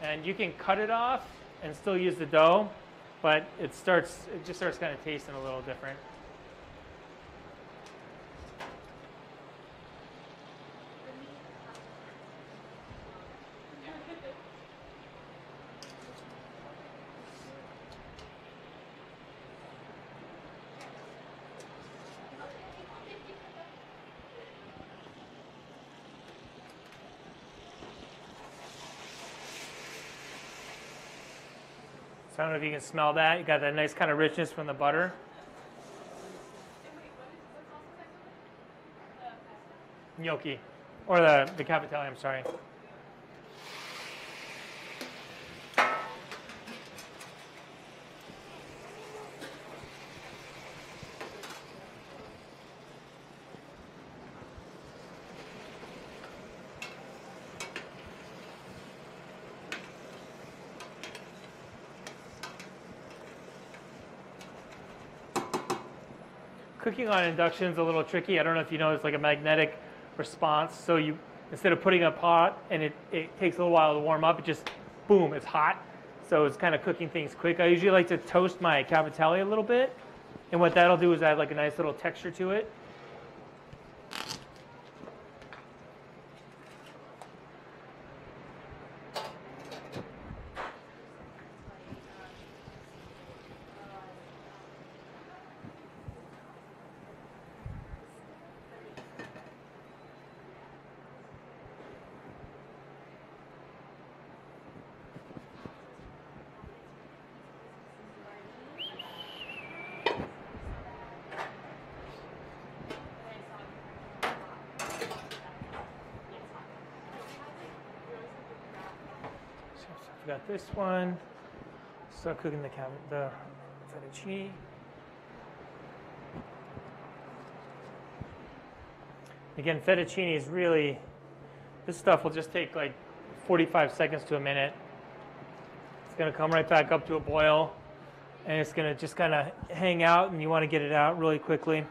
And you can cut it off and still use the dough, but it just starts kind of tasting a little different. I don't know if you can smell that. You got that nice kind of richness from the butter. Gnocchi, or the cavatelli, I'm sorry. Cooking on induction is a little tricky. I don't know if you know, it's like a magnetic response. So you, instead of putting a pot and it takes a little while to warm up, it just, boom, it's hot. So it's kind of cooking things quick. I usually like to toast my cavatelli a little bit. And what that'll do is add like a nice little texture to it. got this one. Start cooking the fettuccine. Again, fettuccine is really, this stuff will just take like 45 seconds to a minute. It's going to come right back up to a boil, and it's going to just kind of hang out, and you want to get it out really quickly.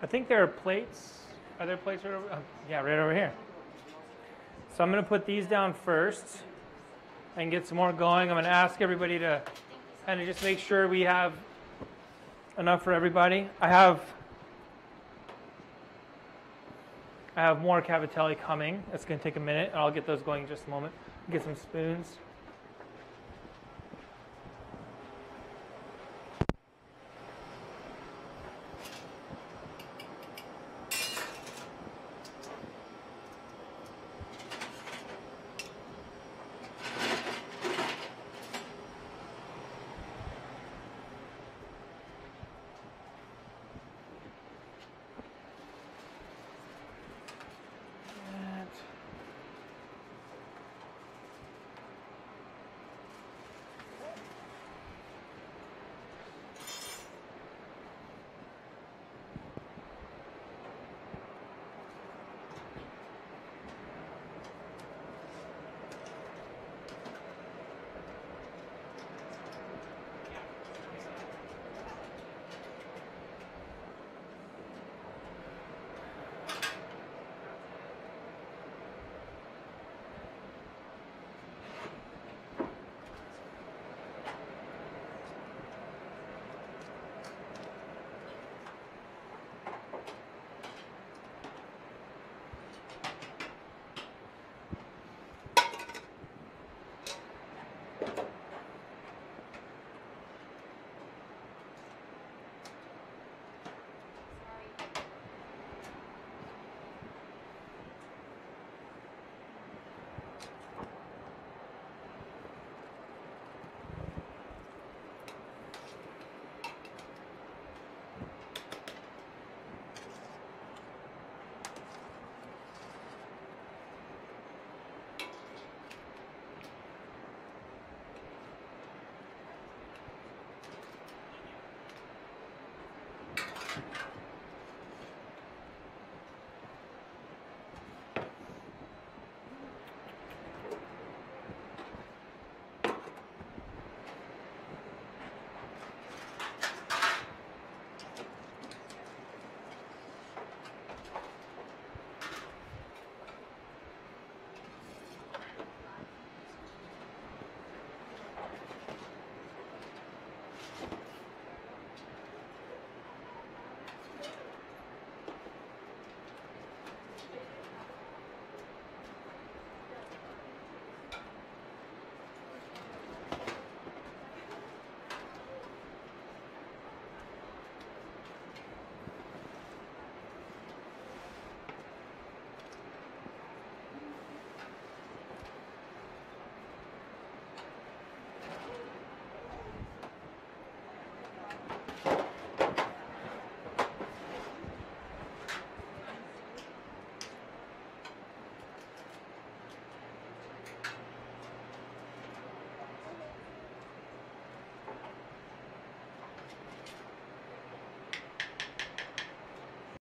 I think there are plates. Are there plates right over? Yeah, right over here. So I'm going to put these down first and get some more going. I'm going to ask everybody to kind of just make sure we have enough for everybody. I have more cavatelli coming. It's going to take a minute, and I'll get those going in just a moment. Get some spoons.